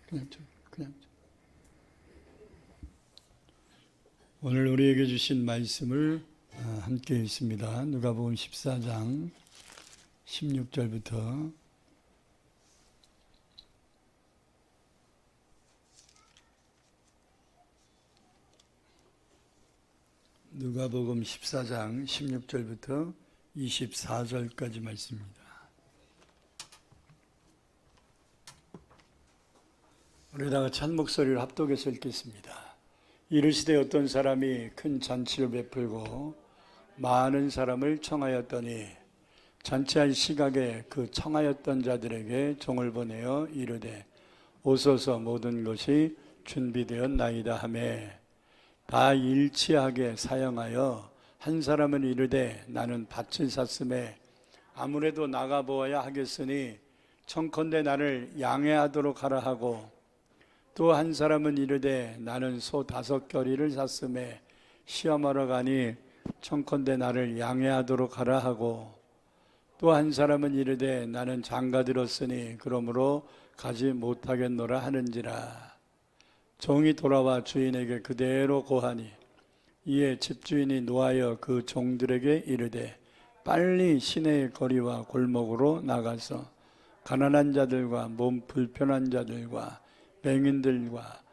그냥. 오늘 우리에게 주신 말씀을 함께 읽습니다. 누가복음 14장 16절부터 누가복음 14장 16절부터 24절까지 말씀입니다. 우리 다 같이 한 목소리로 합독해서 읽겠습니다. 이르시되 어떤 사람이 큰 잔치를 베풀고 많은 사람을 청하였더니 잔치할 시각에 그 청하였던 자들에게 종을 보내어 이르되 오소서 모든 것이 준비되었나이다 하매 다 일치하게 사용하여 한 사람은 이르되 나는 밭을 샀음에 아무래도 나가보아야 하겠으니 청컨대 나를 양해하도록 하라 하고 또 한 사람은 이르되 나는 소 5겨리를 샀음에 시험하러 가니 청컨대 나를 양해하도록 하라 하고 또 한 사람은 이르되 나는 장가 들었으니 그러므로 가지 못하겠노라 하는지라. 종이 돌아와 주인에게 그대로 고하니 이에 집주인이 노하여 그 종들에게 이르되 빨리 시내의 거리와 골목으로 나가서 가난한 자들과 몸 불편한 자들과 맹인들과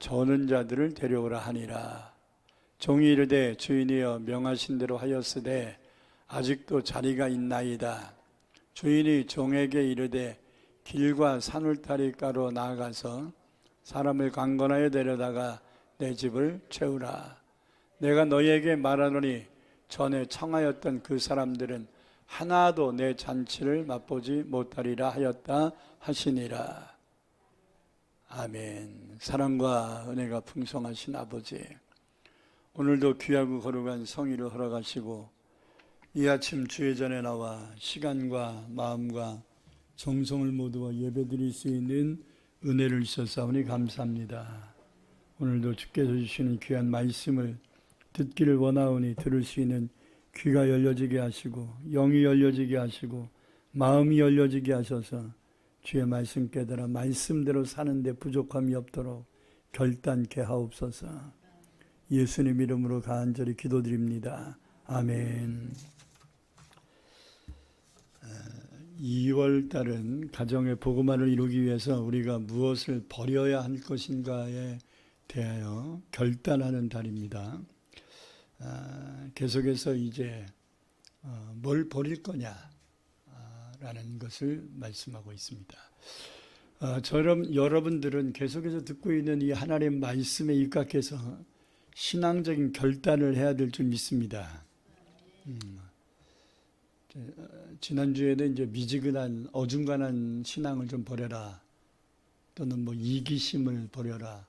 저는 자들을 데려오라 하니라. 종이 이르되 주인이여 명하신 대로 하였으되 아직도 자리가 있나이다. 주인이 종에게 이르되 길과 산울타리가로 나아가서 사람을 강건하여 데려다가 내 집을 채우라. 내가 너희에게 말하노니 전에 청하였던 그 사람들은 하나도 내 잔치를 맛보지 못하리라 하였다 하시니라. 아멘. 사랑과 은혜가 풍성하신 아버지, 오늘도 귀하고 거룩한 성의를 허락하시고 이 아침 주의 전에 나와 시간과 마음과 정성을 모두와 예배드릴 수 있는 은혜를 주셨사오니 감사합니다. 오늘도 주께서 주시는 귀한 말씀을 듣기를 원하오니 들을 수 있는 귀가 열려지게 하시고 영이 열려지게 하시고 마음이 열려지게 하셔서 주의 말씀 깨달아 말씀대로 사는데 부족함이 없도록 결단케 하옵소서. 예수님 이름으로 간절히 기도드립니다. 아멘. 2월 달은 가정의 복음화를 이루기 위해서 우리가 무엇을 버려야 할 것인가에 대하여 결단하는 달입니다. 계속해서 이제 뭘 버릴 거냐 라는 것을 말씀하고 있습니다. 저럼 여러분들은 계속해서 듣고 있는 이 하나님의 말씀에 입각해서 신앙적인 결단을 해야 될 줄 믿습니다. 지난주에도 이제 미지근한 어중간한 신앙을 좀 버려라, 또는 뭐 이기심을 버려라,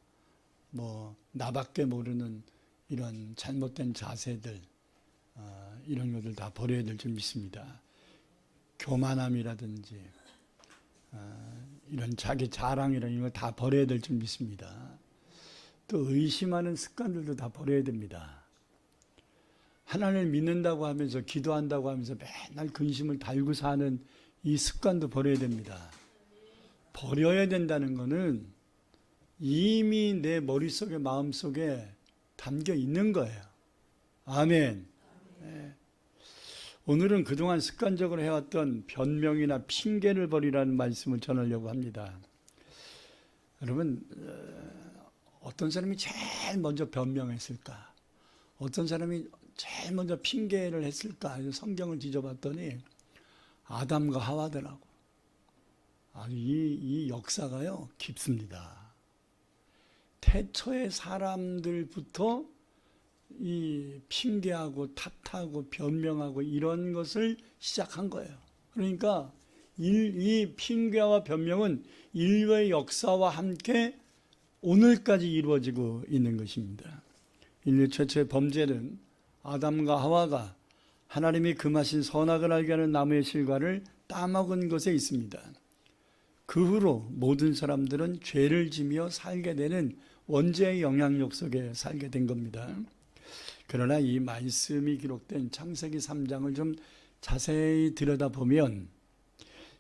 뭐 나밖에 모르는 이런 잘못된 자세들, 이런 것들 다 버려야 될 줄 믿습니다. 교만함이라든지 이런 자기 자랑이라는 걸 다 버려야 될 줄 믿습니다. 또 의심하는 습관들도 다 버려야 됩니다. 하나님을 믿는다고 하면서 기도한다고 하면서 맨날 근심을 달고 사는 이 습관도 버려야 됩니다. 버려야 된다는 것은 이미 내 머릿속에 마음속에 담겨 있는 거예요. 아멘. 네. 오늘은 그동안 습관적으로 해왔던 변명이나 핑계를 버리라는 말씀을 전하려고 합니다. 여러분, 어떤 사람이 제일 먼저 변명했을까? 어떤 사람이 제일 먼저 핑계를 했을까? 성경을 뒤져봤더니 아담과 하와더라고. 이 역사가요 깊습니다. 태초의 사람들부터 이 핑계하고 탓하고 변명하고 이런 것을 시작한 거예요. 그러니까 이 핑계와 변명은 인류의 역사와 함께 오늘까지 이루어지고 있는 것입니다. 인류 최초의 범죄는 아담과 하와가 하나님이 금하신 선악을 알게 하는 나무의 실과를 따먹은 것에 있습니다. 그 후로 모든 사람들은 죄를 지며 살게 되는 원죄의 영향력 속에 살게 된 겁니다. 그러나 이 말씀이 기록된 창세기 3장을 좀 자세히 들여다보면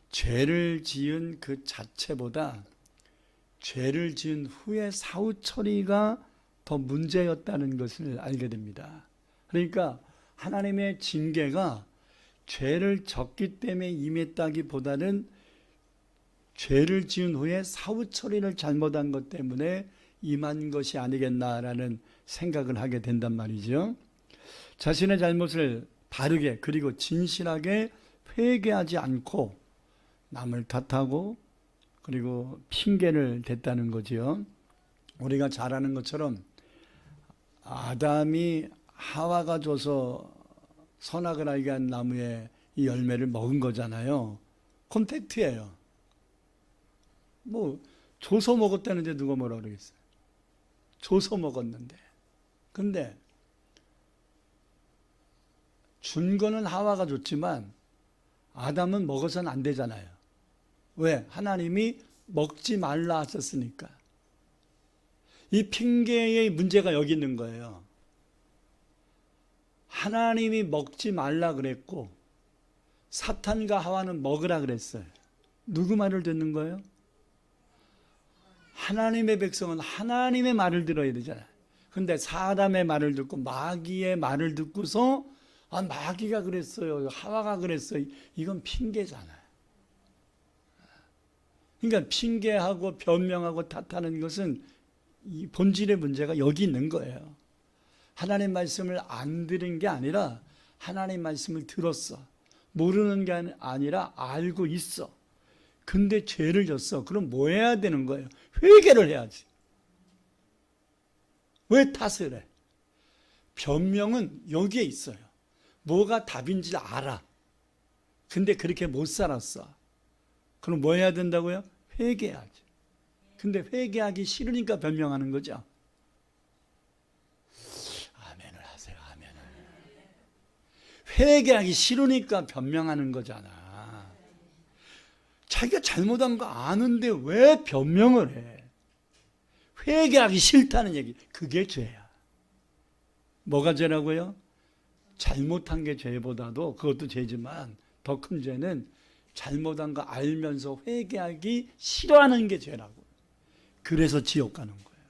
죄를 지은 그 자체보다 죄를 지은 후에 사후 처리가 더 문제였다는 것을 알게 됩니다. 그러니까 하나님의 징계가 죄를 졌기 때문에 임했다기보다는 죄를 지은 후에 사후 처리를 잘못한 것 때문에 임한 것이 아니겠나라는 생각을 하게 된단 말이죠. 자신의 잘못을 바르게 그리고 진실하게 회개하지 않고 남을 탓하고 그리고 핑계를 댔다는 거지요. 우리가 잘 아는 것처럼 아담이 하와가 줘서 선악을 알게 한 나무의 이 열매를 먹은 거잖아요. 콘택트예요. 뭐 줘서 먹었다는데 누가 뭐라 그러겠어요. 줘서 먹었는데. 근데 준 거는 하와가 줬지만 아담은 먹어서는 안 되잖아요. 왜? 하나님이 먹지 말라 하셨으니까. 이 핑계의 문제가 여기 있는 거예요. 하나님이 먹지 말라 그랬고 사탄과 하와는 먹으라 그랬어요. 누구 말을 듣는 거예요? 하나님의 백성은 하나님의 말을 들어야 되잖아요. 근데 사람의 말을 듣고 마귀의 말을 듣고서 마귀가 그랬어요. 하와가 그랬어요. 이건 핑계잖아요. 그러니까 핑계하고 변명하고 탓하는 것은 이 본질의 문제가 여기 있는 거예요. 하나님 말씀을 안 들은 게 아니라 하나님 말씀을 들었어. 모르는 게 아니라 알고 있어. 근데 죄를 졌어. 그럼 뭐 해야 되는 거예요? 회개를 해야지. 왜 탓을 해? 변명은 여기에 있어요. 뭐가 답인지 알아. 근데 그렇게 못 살았어. 그럼 뭐 해야 된다고요? 회개해야지. 근데 회개하기 싫으니까 변명하는 거죠. 아멘을 하세요. 아멘을. 회개하기 싫으니까 변명하는 거잖아. 자기가 잘못한 거 아는데 왜 변명을 해? 회개하기 싫다는 얘기. 그게 죄야. 뭐가 죄라고요? 잘못한 게 죄보다도 그것도 죄지만 더 큰 죄는 잘못한 거 알면서 회개하기 싫어하는 게 죄라고. 그래서 지옥 가는 거예요.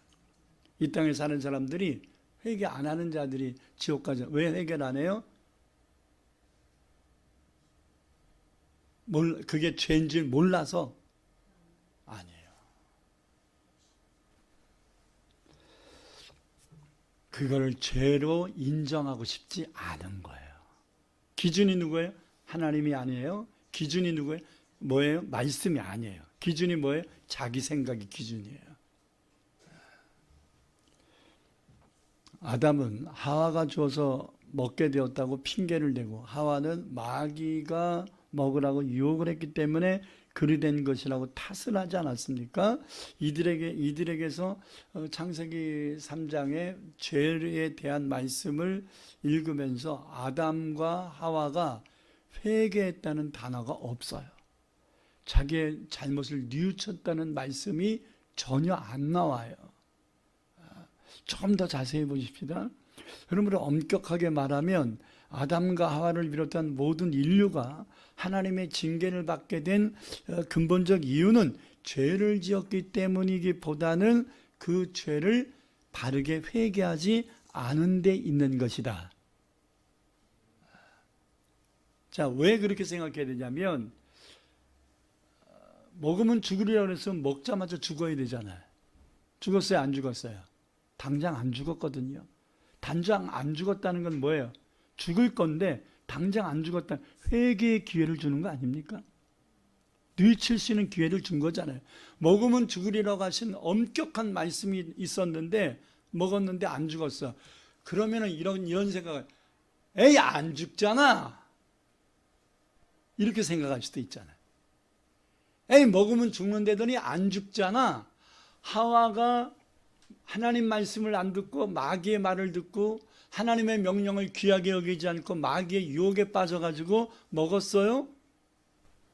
이 땅에 사는 사람들이 회개 안 하는 자들이 지옥 가죠. 왜 회개를 안 해요? 그게 죄인 줄 몰라서 아니에요. 그걸 죄로 인정하고 싶지 않은 거예요. 기준이 누구예요? 하나님이 아니에요. 기준이 누구예요? 뭐예요? 말씀이 아니에요. 기준이 뭐예요? 자기 생각이 기준이에요. 아담은 하와가 줘서 먹게 되었다고 핑계를 대고 하와는 마귀가 먹으라고 유혹을 했기 때문에 그리 된 것이라고 탓을 하지 않았습니까? 이들에게서 창세기 3장의 죄에 대한 말씀을 읽으면서 아담과 하와가 회개했다는 단어가 없어요. 자기의 잘못을 뉘우쳤다는 말씀이 전혀 안 나와요. 조금 더 자세히 보십시다. 그러므로 엄격하게 말하면 아담과 하와를 비롯한 모든 인류가 하나님의 징계를 받게 된 근본적 이유는 죄를 지었기 때문이기보다는 그 죄를 바르게 회개하지 않은 데 있는 것이다. 자, 왜 그렇게 생각해야 되냐면 먹으면 죽으리라고 했으면 먹자마자 죽어야 되잖아요. 죽었어요? 안 죽었어요? 당장 안 죽었거든요. 당장 안 죽었다는 건 뭐예요? 죽을 건데 당장 안 죽었다. 회개의 기회를 주는 거 아닙니까? 뉘칠 수 있는 기회를 준 거잖아요. 먹으면 죽으리라고 하신 엄격한 말씀이 있었는데 먹었는데 안 죽었어. 그러면은 이런 생각을 에이 안 죽잖아. 이렇게 생각할 수도 있잖아요. 에이 먹으면 죽는다더니 안 죽잖아. 하와가 하나님 말씀을 안 듣고 마귀의 말을 듣고 하나님의 명령을 귀하게 여기지 않고 마귀의 유혹에 빠져가지고 먹었어요?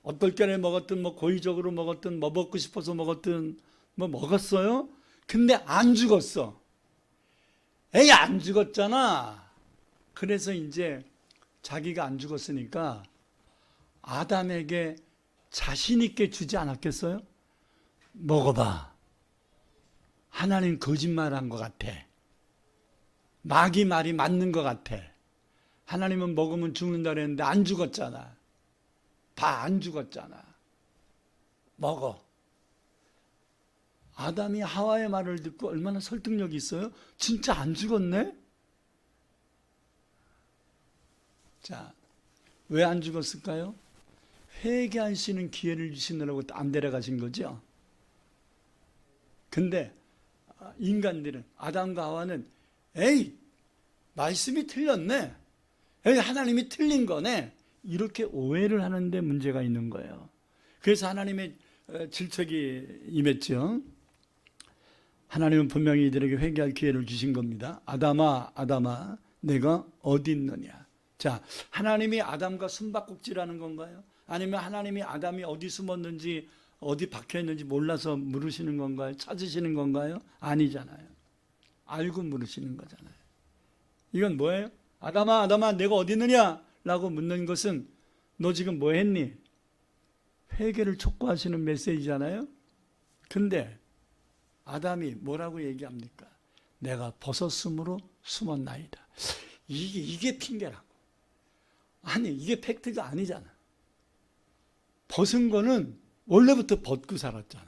어떨 결에 먹었든 뭐 고의적으로 먹었든 뭐 먹고 싶어서 먹었든 뭐 먹었어요? 근데 안 죽었어. 에이 안 죽었잖아. 그래서 이제 자기가 안 죽었으니까 아담에게 자신 있게 주지 않았겠어요? 먹어봐. 하나님 거짓말한 것 같아. 마귀 말이 맞는 것 같아. 하나님은 먹으면 죽는다 그랬는데 안 죽었잖아. 봐, 안 죽었잖아. 먹어. 아담이 하와의 말을 듣고 얼마나 설득력이 있어요? 진짜 안 죽었네? 자, 왜 안 죽었을까요? 회개할 수 있는 기회를 주시느라고 안 데려가신 거죠. 근데 인간들은, 아담과 하와는 에이, 말씀이 틀렸네. 에이, 하나님이 틀린 거네. 이렇게 오해를 하는데 문제가 있는 거예요. 그래서 하나님의 질책이 임했죠. 하나님은 분명히 이들에게 회개할 기회를 주신 겁니다. 아담아, 아담아, 내가 어디 있느냐. 자, 하나님이 아담과 숨바꼭질하는 건가요? 아니면 하나님이 아담이 어디 숨었는지 어디 박혀있는지 몰라서 물으시는 건가요? 찾으시는 건가요? 아니잖아요. 알고 물으시는 거잖아요. 이건 뭐예요? 아담아, 아담아, 내가 어디 있느냐? 라고 묻는 것은 너 지금 뭐 했니? 회개를 촉구하시는 메시지잖아요. 근데 아담이 뭐라고 얘기합니까? 내가 벗었으므로 숨었나이다. 이게 핑계라고. 아니, 이게 팩트가 아니잖아. 벗은 거는 원래부터 벗고 살았잖아.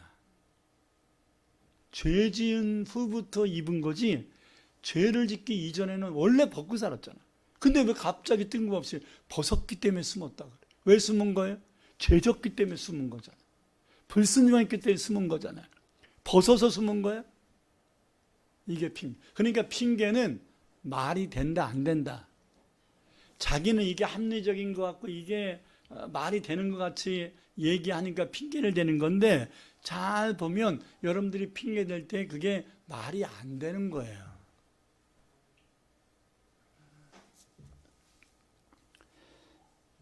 죄 지은 후부터 입은 거지, 죄를 짓기 이전에는 원래 벗고 살았잖아. 근데 왜 갑자기 뜬금없이 벗었기 때문에 숨었다 그래? 왜 숨은 거예요? 죄 졌기 때문에 숨은 거잖아. 불순종했기 때문에 숨은 거잖아요. 벗어서 숨은 거예요? 이게 핑계. 그러니까 핑계는 말이 된다, 안 된다. 자기는 이게 합리적인 것 같고 이게 말이 되는 것 같이 얘기하니까 핑계를 대는 건데, 잘 보면 여러분들이 핑계 댈 때 그게 말이 안 되는 거예요.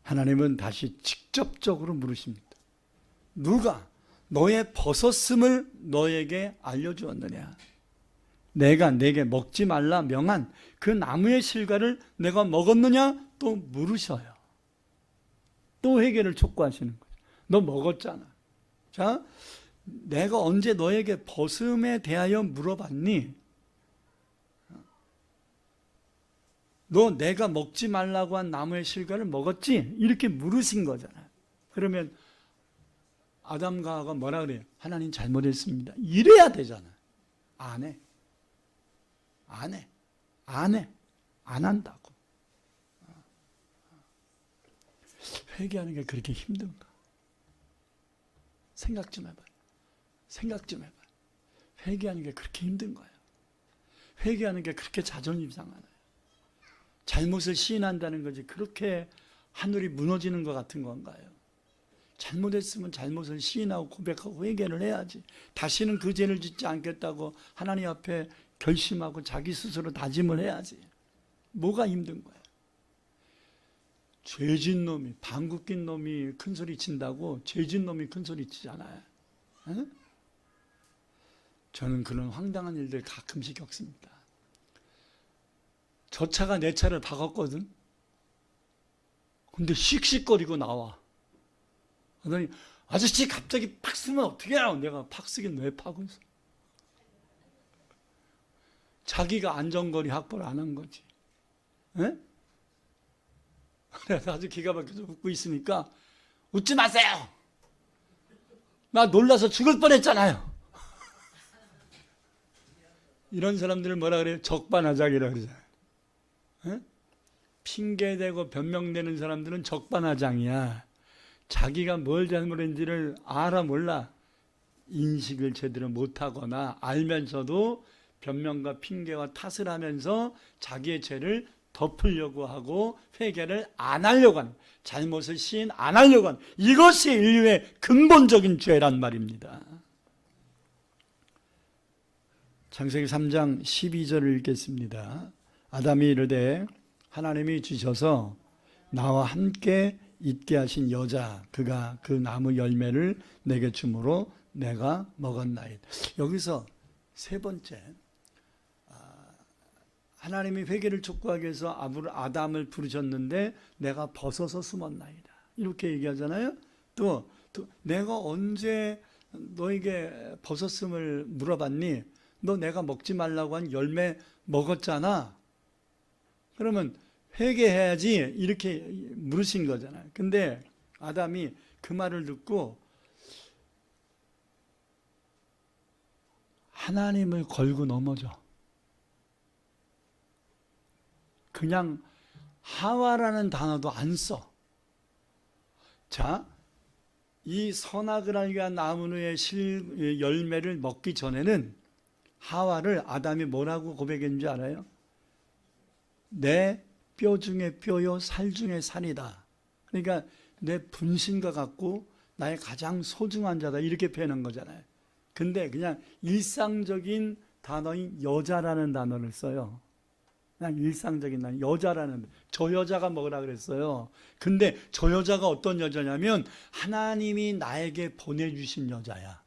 하나님은 다시 직접적으로 물으십니다. 누가 너의 벗었음을 너에게 알려주었느냐? 내가 내게 먹지 말라 명한 그 나무의 실과를 내가 먹었느냐? 또 물으셔요. 또 회개를 촉구하시는 거예요. 너 먹었잖아. 자, 내가 언제 너에게 벗음에 대하여 물어봤니? 너 내가 먹지 말라고 한 나무의 실과를 먹었지? 이렇게 물으신 거잖아요. 그러면 아담과 하와가 뭐라 그래요? 하나님 잘못했습니다. 이래야 되잖아. 안 해. 안 해. 안 해. 안 한다고. 회개하는 게 그렇게 힘든가? 생각 좀 해봐요. 생각 좀 해봐요. 회개하는 게 그렇게 힘든 거예요. 회개하는 게 그렇게 자존심 상하나요? 잘못을 시인한다는 거지 그렇게 하늘이 무너지는 것 같은 건가요? 잘못했으면 잘못을 시인하고 고백하고 회개를 해야지. 다시는 그 죄를 짓지 않겠다고 하나님 앞에 결심하고 자기 스스로 다짐을 해야지. 뭐가 힘든 거야? 죄진 놈이, 방귀 낀 놈이 큰 소리 친다고 죄진 놈이 큰 소리 치잖아요. 에? 저는 그런 황당한 일들 가끔씩 겪습니다. 저 차가 내 차를 박았거든. 근데 씩씩거리고 나와. 그러더니 아저씨 갑자기 팍 쓰면 어떻게 해요? 내가 팍 쓰긴 왜 파고 있어? 자기가 안전거리 확보를 안 한 거지. 에? 그래서 아주 기가 막혀서 웃고 있으니까 웃지 마세요. 나 놀라서 죽을 뻔했잖아요. 이런 사람들을 뭐라 그래요? 적반하장이라고 그러잖아요. 에? 핑계대고 변명되는 사람들은 적반하장이야. 자기가 뭘 잘못했는지를 알아 몰라. 인식을 제대로 못하거나 알면서도 변명과 핑계와 탓을 하면서 자기의 죄를 덮으려고 하고 회개를 안 하려고 하는, 잘못을 시인 안 하려고 하는, 이것이 인류의 근본적인 죄란 말입니다. 창세기 3장 12절을 읽겠습니다. 아담이 이르되 하나님이 주셔서 나와 함께 있게 하신 여자, 그가 그 나무 열매를 내게 주므로 내가 먹었나이다. 여기서 세 번째, 하나님이 회개를 촉구하기 위해서 아담을 부르셨는데 내가 벗어서 숨었나이다. 이렇게 얘기하잖아요. 또 내가 언제 너에게 벗었음을 물어봤니? 너 내가 먹지 말라고 한 열매 먹었잖아. 그러면 회개해야지 이렇게 물으신 거잖아요. 근데 아담이 그 말을 듣고 하나님을 걸고 넘어져. 그냥 하와라는 단어도 안 써. 자, 이 선악을 알게 한 나무의 열매를 먹기 전에는 하와를 아담이 뭐라고 고백했는지 알아요? 내 뼈 중에 뼈요 살 중에 살이다. 그러니까 내 분신과 같고 나의 가장 소중한 자다 이렇게 표현한 거잖아요. 근데 그냥 일상적인 단어인 여자라는 단어를 써요. 그냥 일상적인 단어, 여자라는, 저 여자가 먹으라 그랬어요. 근데 저 여자가 어떤 여자냐면 하나님이 나에게 보내주신 여자야.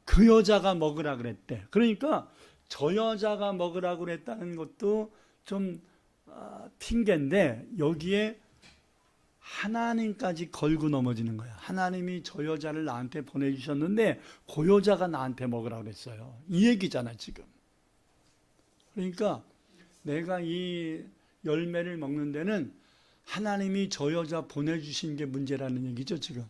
그 여자가 먹으라 그랬대. 그러니까 저 여자가 먹으라 그랬다는 것도 좀 핑계인데 여기에 하나님까지 걸고 넘어지는 거야. 하나님이 저 여자를 나한테 보내주셨는데 그 여자가 나한테 먹으라 그랬어요. 이 얘기잖아 지금. 그러니까 내가 이 열매를 먹는 데는 하나님이 저 여자 보내주신 게 문제라는 얘기죠 지금.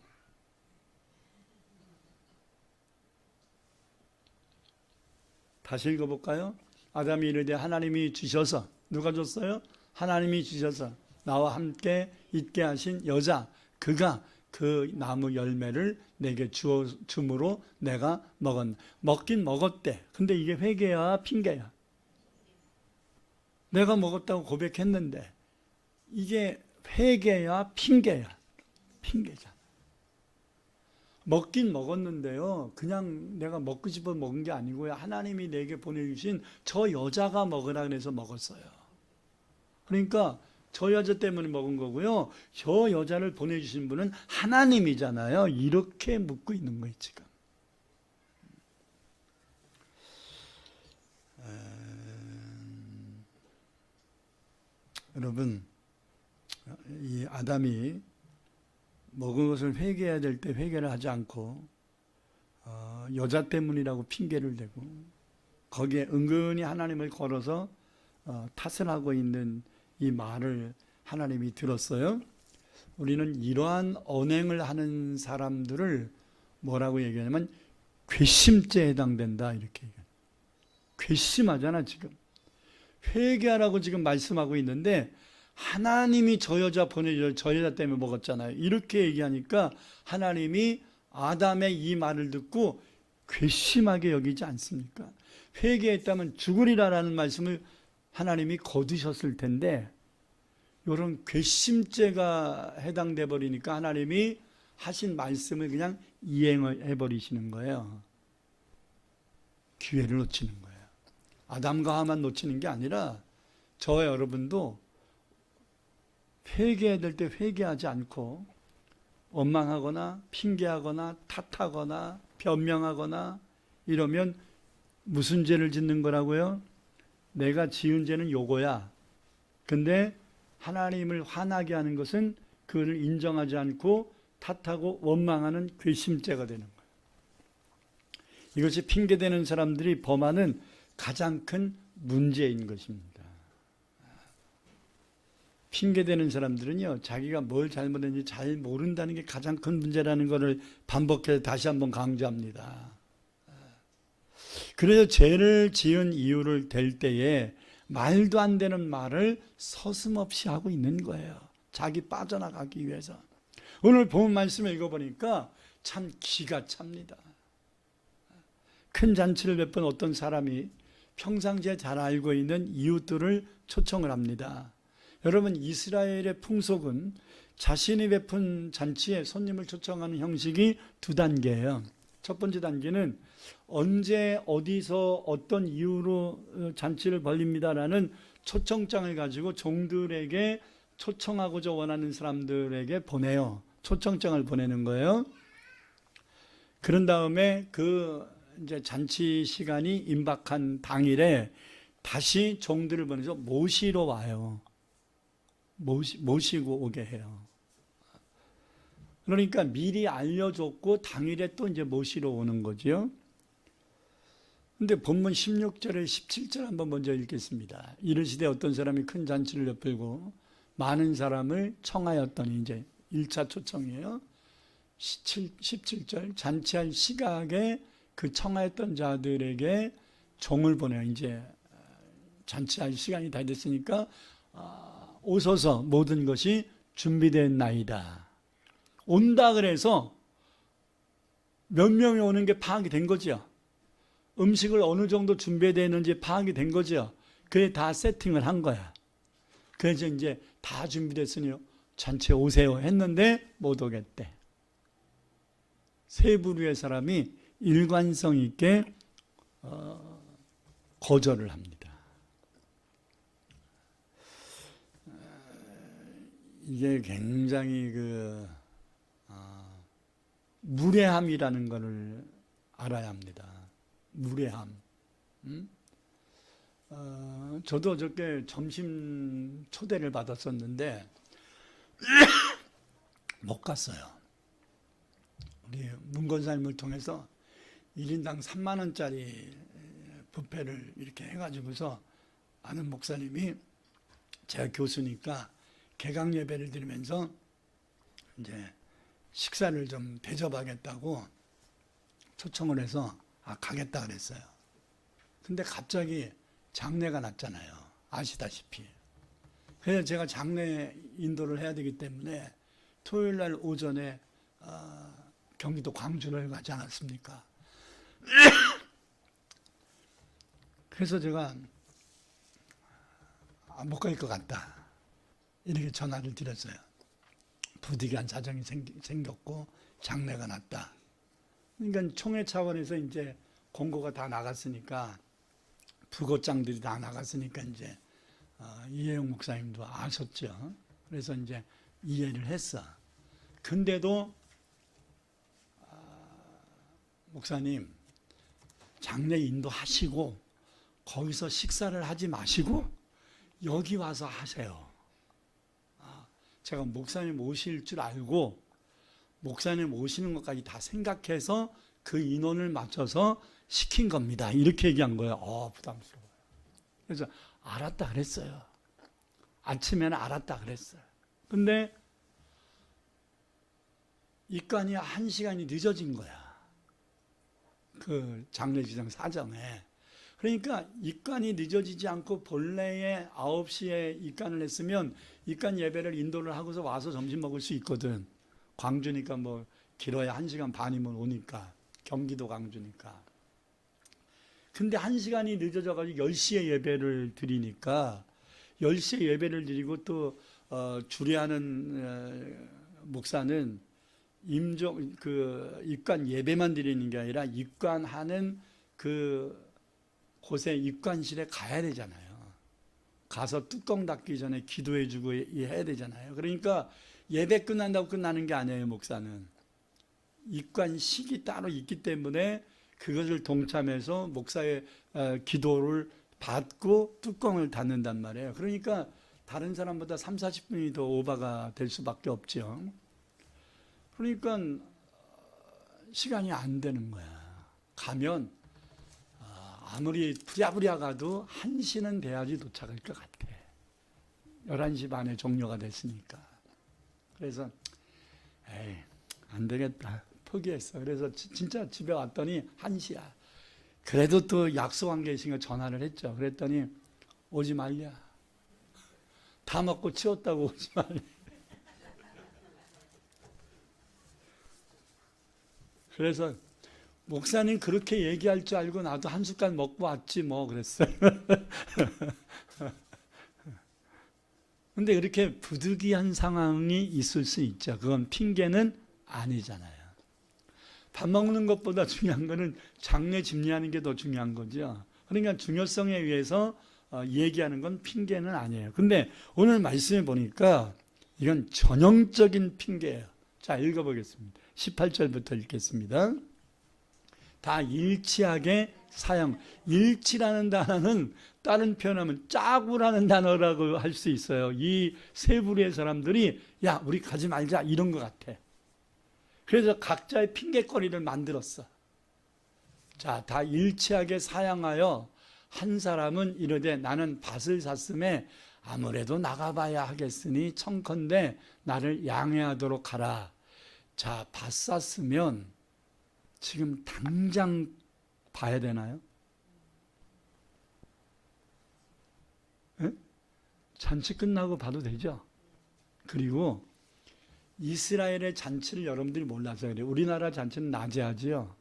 다시 읽어볼까요? 아담이 이르되 하나님이 주셔서, 누가 줬어요? 하나님이 주셔서 나와 함께 있게 하신 여자, 그가 그 나무 열매를 내게 줌으로 내가 먹긴 먹었대. 근데 이게 회개야 핑계야? 내가 먹었다고 고백했는데 이게 회개야 핑계야? 핑계잖아. 먹긴 먹었는데요, 그냥 내가 먹고 싶어 먹은 게 아니고요, 하나님이 내게 보내주신 저 여자가 먹으라 그래서 먹었어요. 그러니까 저 여자 때문에 먹은 거고요, 저 여자를 보내주신 분은 하나님이잖아요. 이렇게 묻고 있는 거예요 지금. 여러분, 이 아담이 먹은 것을 회개해야 될 때 회개를 하지 않고 여자 때문이라고 핑계를 대고 거기에 은근히 하나님을 걸어서 탓을 하고 있는 이 말을 하나님이 들었어요. 우리는 이러한 언행을 하는 사람들을 뭐라고 얘기하냐면 괘씸죄에 해당된다 이렇게 얘기해요. 괘씸하잖아 지금. 회개하라고 지금 말씀하고 있는데 하나님이 저 여자 보내줘, 저 여자 때문에 먹었잖아요. 이렇게 얘기하니까 하나님이 아담의 이 말을 듣고 괘씸하게 여기지 않습니까? 회개했다면 죽으리라라는 말씀을 하나님이 거두셨을 텐데 이런 괘씸죄가 해당돼 버리니까 하나님이 하신 말씀을 그냥 이행을 해버리시는 거예요. 기회를 놓치는 거예요. 아담과 하와만 놓치는 게 아니라 저와 여러분도 회개해야 될 때 회개하지 않고 원망하거나 핑계하거나 탓하거나 변명하거나 이러면 무슨 죄를 짓는 거라고요? 내가 지은 죄는 요거야. 근데 하나님을 화나게 하는 것은 그를 인정하지 않고 탓하고 원망하는 괘씸죄가 되는 거예요. 이것이 핑계대는 사람들이 범하는 가장 큰 문제인 것입니다. 핑계대는 사람들은요, 자기가 뭘 잘못했는지 잘 모른다는 게 가장 큰 문제라는 것을 반복해서 다시 한번 강조합니다. 그래서 죄를 지은 이유를 댈 때에 말도 안 되는 말을 서슴없이 하고 있는 거예요. 자기 빠져나가기 위해서. 오늘 본 말씀을 읽어보니까 참 기가 찹니다. 큰 잔치를 베푼 어떤 사람이 평상시에 잘 알고 있는 이웃들을 초청을 합니다. 여러분, 이스라엘의 풍속은 자신이 베푼 잔치에 손님을 초청하는 형식이 두 단계예요. 첫 번째 단계는 언제 어디서 어떤 이유로 잔치를 벌립니다라는 초청장을 가지고 종들에게 초청하고자 원하는 사람들에게 보내요. 초청장을 보내는 거예요. 그런 다음에 그 이제 잔치 시간이 임박한 당일에 다시 종들을 보내서 모시러 와요. 모시고 오게 해요. 그러니까 미리 알려줬고 당일에 또 이제 모시러 오는 거죠. 근데 본문 16절에 17절 한번 먼저 읽겠습니다. 이르시되 어떤 사람이 큰 잔치를 엿들고 많은 사람을 청하였더니, 이제 1차 초청이에요. 17절 잔치할 시각에 그 청하였던 자들에게 종을 보내요. 이제 잔치할 시간이 다 됐으니까 오소서, 모든 것이 준비된 나이다. 온다 그래서 몇 명이 오는 게 파악이 된 거죠. 음식을 어느 정도 준비되어 있는지 파악이 된 거죠. 그게 다 세팅을 한 거야. 그래서 이제 다 준비됐으니 잔치에 오세요 했는데 못 오겠대. 세 부류의 사람이 일관성 있게 거절을 합니다. 이게 굉장히 무례함이라는 것을 알아야 합니다. 무례함. 저도 어저께 점심 초대를 받았었는데 못 갔어요. 우리 문건사님을 통해서 1인당 3만 원짜리 뷔페를 이렇게 해가지고서 아는 목사님이, 제가 교수니까 개강 예배를 드리면서 이제 식사를 좀 대접하겠다고 초청을 해서 가겠다 그랬어요. 근데 갑자기 장례가 났잖아요. 아시다시피. 그래서 제가 장례 인도를 해야 되기 때문에 토요일 날 오전에 경기도 광주를 가지 않았습니까? 그래서 제가 못 갈 것 같다, 이렇게 전화를 드렸어요. 부득이한 사정이 생겼고 장례가 났다. 그러니까 총회 차원에서 이제 공고가 다 나갔으니까, 부고장들이 다 나갔으니까 이제 이혜영 목사님도 아셨죠. 그래서 이제 이해를 했어. 근데도 목사님, 장례 인도하시고 거기서 식사를 하지 마시고 여기 와서 하세요. 제가 목사님 오실 줄 알고 목사님 오시는 것까지 다 생각해서 그 인원을 맞춰서 시킨 겁니다. 이렇게 얘기한 거예요. 부담스러워요. 그래서 알았다 그랬어요. 아침에는 알았다 그랬어요. 근데 입관이 1시간이 늦어진 거야. 그 장례식장 사정에. 그러니까 입관이 늦어지지 않고 본래에 9시에 입관을 했으면 입관 예배를 인도를 하고서 와서 점심 먹을 수 있거든. 광주니까 뭐 길어야 1시간 반이면 오니까. 경기도 광주니까. 근데 1시간이 늦어져가지고 10시에 예배를 드리니까 10시에 예배를 드리고 또 주례하는 목사는 입관 예배만 드리는 게 아니라 입관하는 곳에 입관실에 가야 되잖아요. 가서 뚜껑 닫기 전에 기도해주고 해야 되잖아요. 그러니까 예배 끝난다고 끝나는 게 아니에요. 목사는 입관식이 따로 있기 때문에 그것을 동참해서 목사의 기도를 받고 뚜껑을 닫는단 말이에요. 그러니까 다른 사람보다 30-40분이 더 오버가 될 수밖에 없죠. 그러니까 시간이 안 되는 거야. 가면 아무리 부랴부랴 가도 1시는 돼야지 도착할 것 같아. 11시 반에 종료가 됐으니까. 그래서 안 되겠다, 포기했어. 그래서 진짜 집에 왔더니 1시야. 그래도 또 약속한 게 있으니까 전화를 했죠. 그랬더니 오지 말랴. 다 먹고 치웠다고 오지 말랴. 그래서 목사님 그렇게 얘기할 줄 알고 나도 한 숟갈 먹고 왔지 뭐 그랬어요. 근데 그렇게 부득이한 상황이 있을 수 있죠. 그건 핑계는 아니잖아요. 밥 먹는 것보다 중요한 거는 장례 집례하는 게 더 중요한 거죠. 그러니까 중요성에 의해서 얘기하는 건 핑계는 아니에요. 근데 오늘 말씀해 보니까 이건 전형적인 핑계예요. 자, 읽어보겠습니다. 18절부터 읽겠습니다. 다 일치하게 사용. 일치라는 단어는 다른 표현하면 짜구라는 단어라고 할 수 있어요. 이 세 부류의 사람들이 야, 우리 가지 말자 이런 것 같아. 그래서 각자의 핑계거리를 만들었어. 자, 다 일치하게 사양하여 한 사람은 이르되 나는 밭을 샀음에 아무래도 나가봐야 하겠으니 청컨대 나를 양해하도록 하라. 자, 밭 샀으면 지금 당장 봐야 되나요? 에? 잔치 끝나고 봐도 되죠? 그리고 이스라엘의 잔치를 여러분들이 몰라서 그래요. 우리나라 잔치는 낮에 하지요.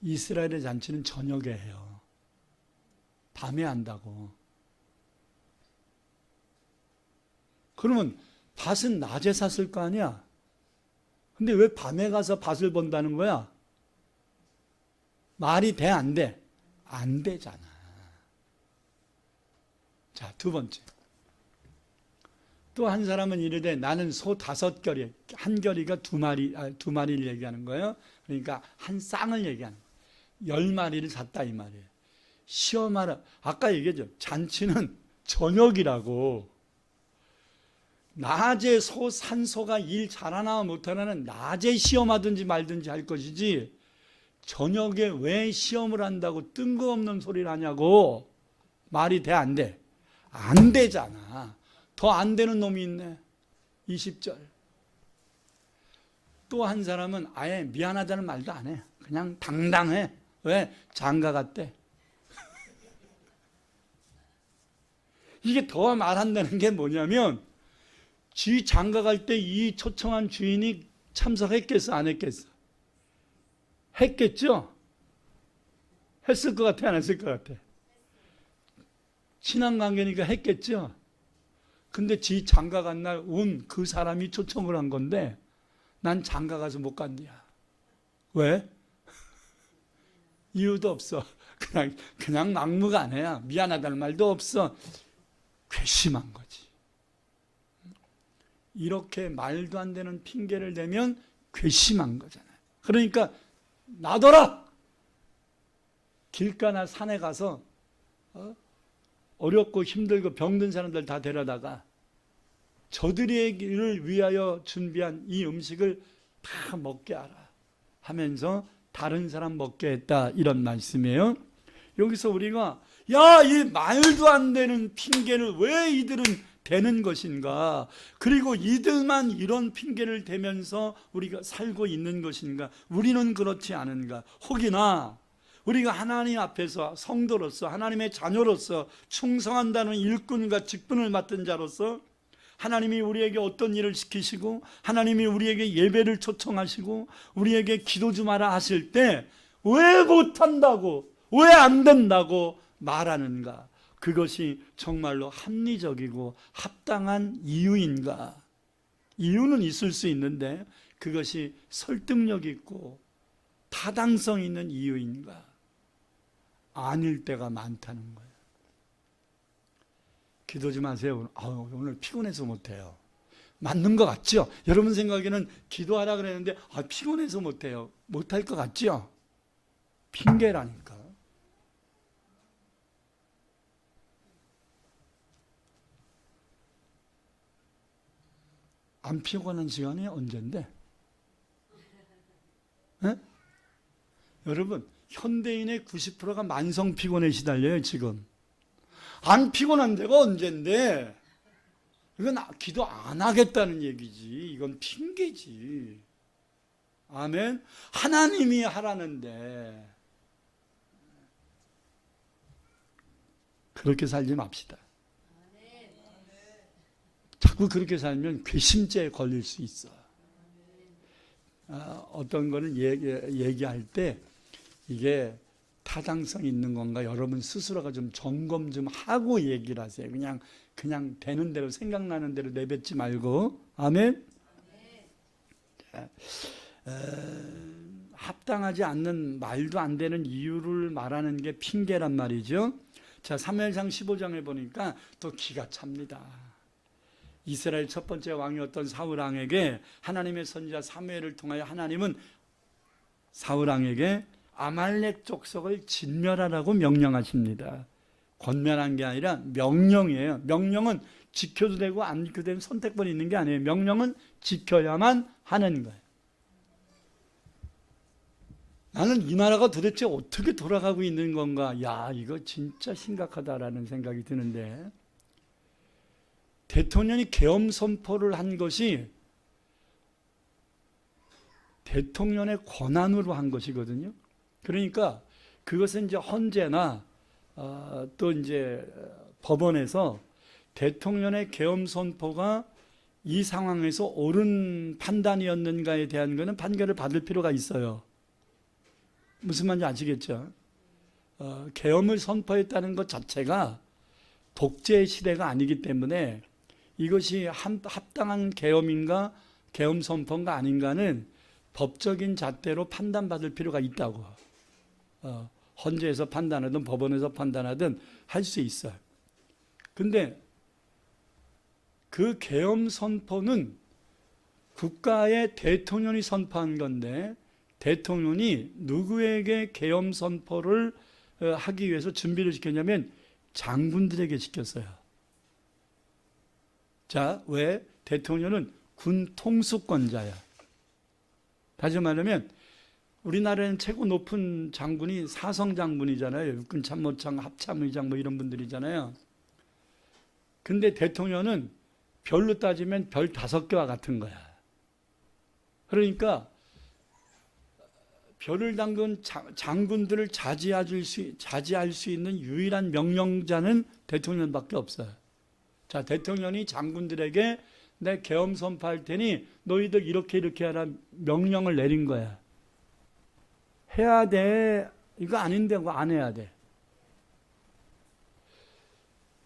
이스라엘의 잔치는 저녁에 해요. 밤에 한다고. 그러면 밭은 낮에 샀을 거 아니야? 근데 왜 밤에 가서 밭을 본다는 거야? 말이 돼, 안 돼? 안 되잖아. 자, 두 번째. 또 한 사람은 이르되 나는 소 5결이, 한 결이가 두 마리를 얘기하는 거예요. 그러니까 한 쌍을 얘기하는 거예요. 10마리를 샀다 이 말이에요. 시험하라. 아까 얘기했죠. 잔치는 저녁이라고. 낮에 산 소가 일 잘하나 못하나는 낮에 시험하든지 말든지 할 것이지 저녁에 왜 시험을 한다고 뜬금없는 소리를 하냐고. 말이 돼, 안 돼? 안 되잖아. 더 안 되는 놈이 있네. 20절. 또 한 사람은 아예 미안하다는 말도 안 해. 그냥 당당해. 왜? 장가 갔대. 이게 더 말한다는 게 뭐냐면 지 장가 갈 때 이 초청한 주인이 참석했겠어, 안 했겠어? 했겠죠? 했을 것 같아, 안 했을 것 같아? 친한 관계니까 했겠죠? 근데 지 장가 간 날 온 그 사람이 초청을 한 건데 난 장가 가서 못 간대야. 왜? 이유도 없어. 그냥 막무가 아니야. 미안하다는 말도 없어. 괘씸한 거지. 이렇게 말도 안 되는 핑계를 대면 괘씸한 거잖아요. 그러니까 놔둬라. 길가나 산에 가서 어렵고 힘들고 병든 사람들 다 데려다가 저들을 위하여 준비한 이 음식을 다 먹게 하라 하면서 다른 사람 먹게 했다, 이런 말씀이에요. 여기서 우리가 야, 이 말도 안 되는 핑계를 왜 이들은 대는 것인가? 그리고 이들만 이런 핑계를 대면서 우리가 살고 있는 것인가? 우리는 그렇지 않은가? 혹이나 우리가 하나님 앞에서 성도로서 하나님의 자녀로서 충성한다는 일꾼과 직분을 맡은 자로서 하나님이 우리에게 어떤 일을 시키시고 하나님이 우리에게 예배를 초청하시고 우리에게 기도 좀 하라 하실 때 왜 못한다고, 왜 안 된다고 말하는가? 그것이 정말로 합리적이고 합당한 이유인가? 이유는 있을 수 있는데 그것이 설득력 있고 타당성 있는 이유인가? 아닐 때가 많다는 거예요. 기도 좀 하세요. 오늘 피곤해서 못해요. 맞는 것 같죠? 여러분 생각에는 기도하라 그랬는데 피곤해서 못해요. 못할 것 같죠? 핑계라니까. 안 피곤한 시간이 언젠데? 네? 여러분, 현대인의 90%가 만성 피곤에 시달려요, 지금. 안 피곤한 데가 언젠데? 이건 기도 안 하겠다는 얘기지. 이건 핑계지. 아멘. 하나님이 하라는데 그렇게 살지 맙시다. 자꾸 그렇게 살면 괘씸죄에 걸릴 수 있어. 어떤 거는 얘기할 때 이게 타당성 있는 건가 여러분 스스로가 좀 점검 좀 하고 얘기를 하세요. 그냥 되는 대로 생각나는 대로 내뱉지 말고. 아멘. 합당하지 않는 말도 안 되는 이유를 말하는 게 핑계란 말이죠. 자, 사무엘상 15장에 보니까 또 기가 찹니다. 이스라엘 첫 번째 왕이었던 사울왕에게 하나님의 선지자 사무엘을 통하여 하나님은 사울왕에게 아말렉 족속을 진멸하라고 명령하십니다. 권면한 게 아니라 명령이에요. 명령은 지켜도 되고 안 지켜도 되는 선택권이 있는 게 아니에요. 명령은 지켜야만 하는 거예요. 나는 이 나라가 도대체 어떻게 돌아가고 있는 건가? 야, 이거 진짜 심각하다라는 생각이 드는데, 대통령이 계엄 선포를 한 것이 대통령의 권한으로 한 것이거든요. 그러니까 그것은 이제 헌재나 또 이제 법원에서 대통령의 계엄 선포가 이 상황에서 옳은 판단이었는가에 대한 것은 판결을 받을 필요가 있어요. 무슨 말인지 아시겠죠? 계엄을 선포했다는 것 자체가 독재 시대가 아니기 때문에 이것이 합당한 계엄인가 계엄 선포인가 아닌가는 법적인 잣대로 판단받을 필요가 있다고. 헌재에서 판단하든 법원에서 판단하든 할 수 있어요. 근데 그 계엄 선포는 국가의 대통령이 선포한 건데, 대통령이 누구에게 계엄 선포를 하기 위해서 준비를 시켰냐면 장군들에게 시켰어요. 자, 왜? 대통령은 군 통수권자야. 다시 말하면 우리나라에는 최고 높은 장군이 사성 장군이잖아요. 육군 참모장, 합참의장 뭐 이런 분들이잖아요. 근데 대통령은 별로 따지면 별 5개와 같은 거야. 그러니까 별을 담근 장군들을 자지할 수 있는 유일한 명령자는 대통령밖에 없어요. 자, 대통령이 장군들에게 내 계엄 선포할 테니 너희들 이렇게 하라 명령을 내린 거야. 해야 돼. 이거 아닌데 뭐 안 해야 돼.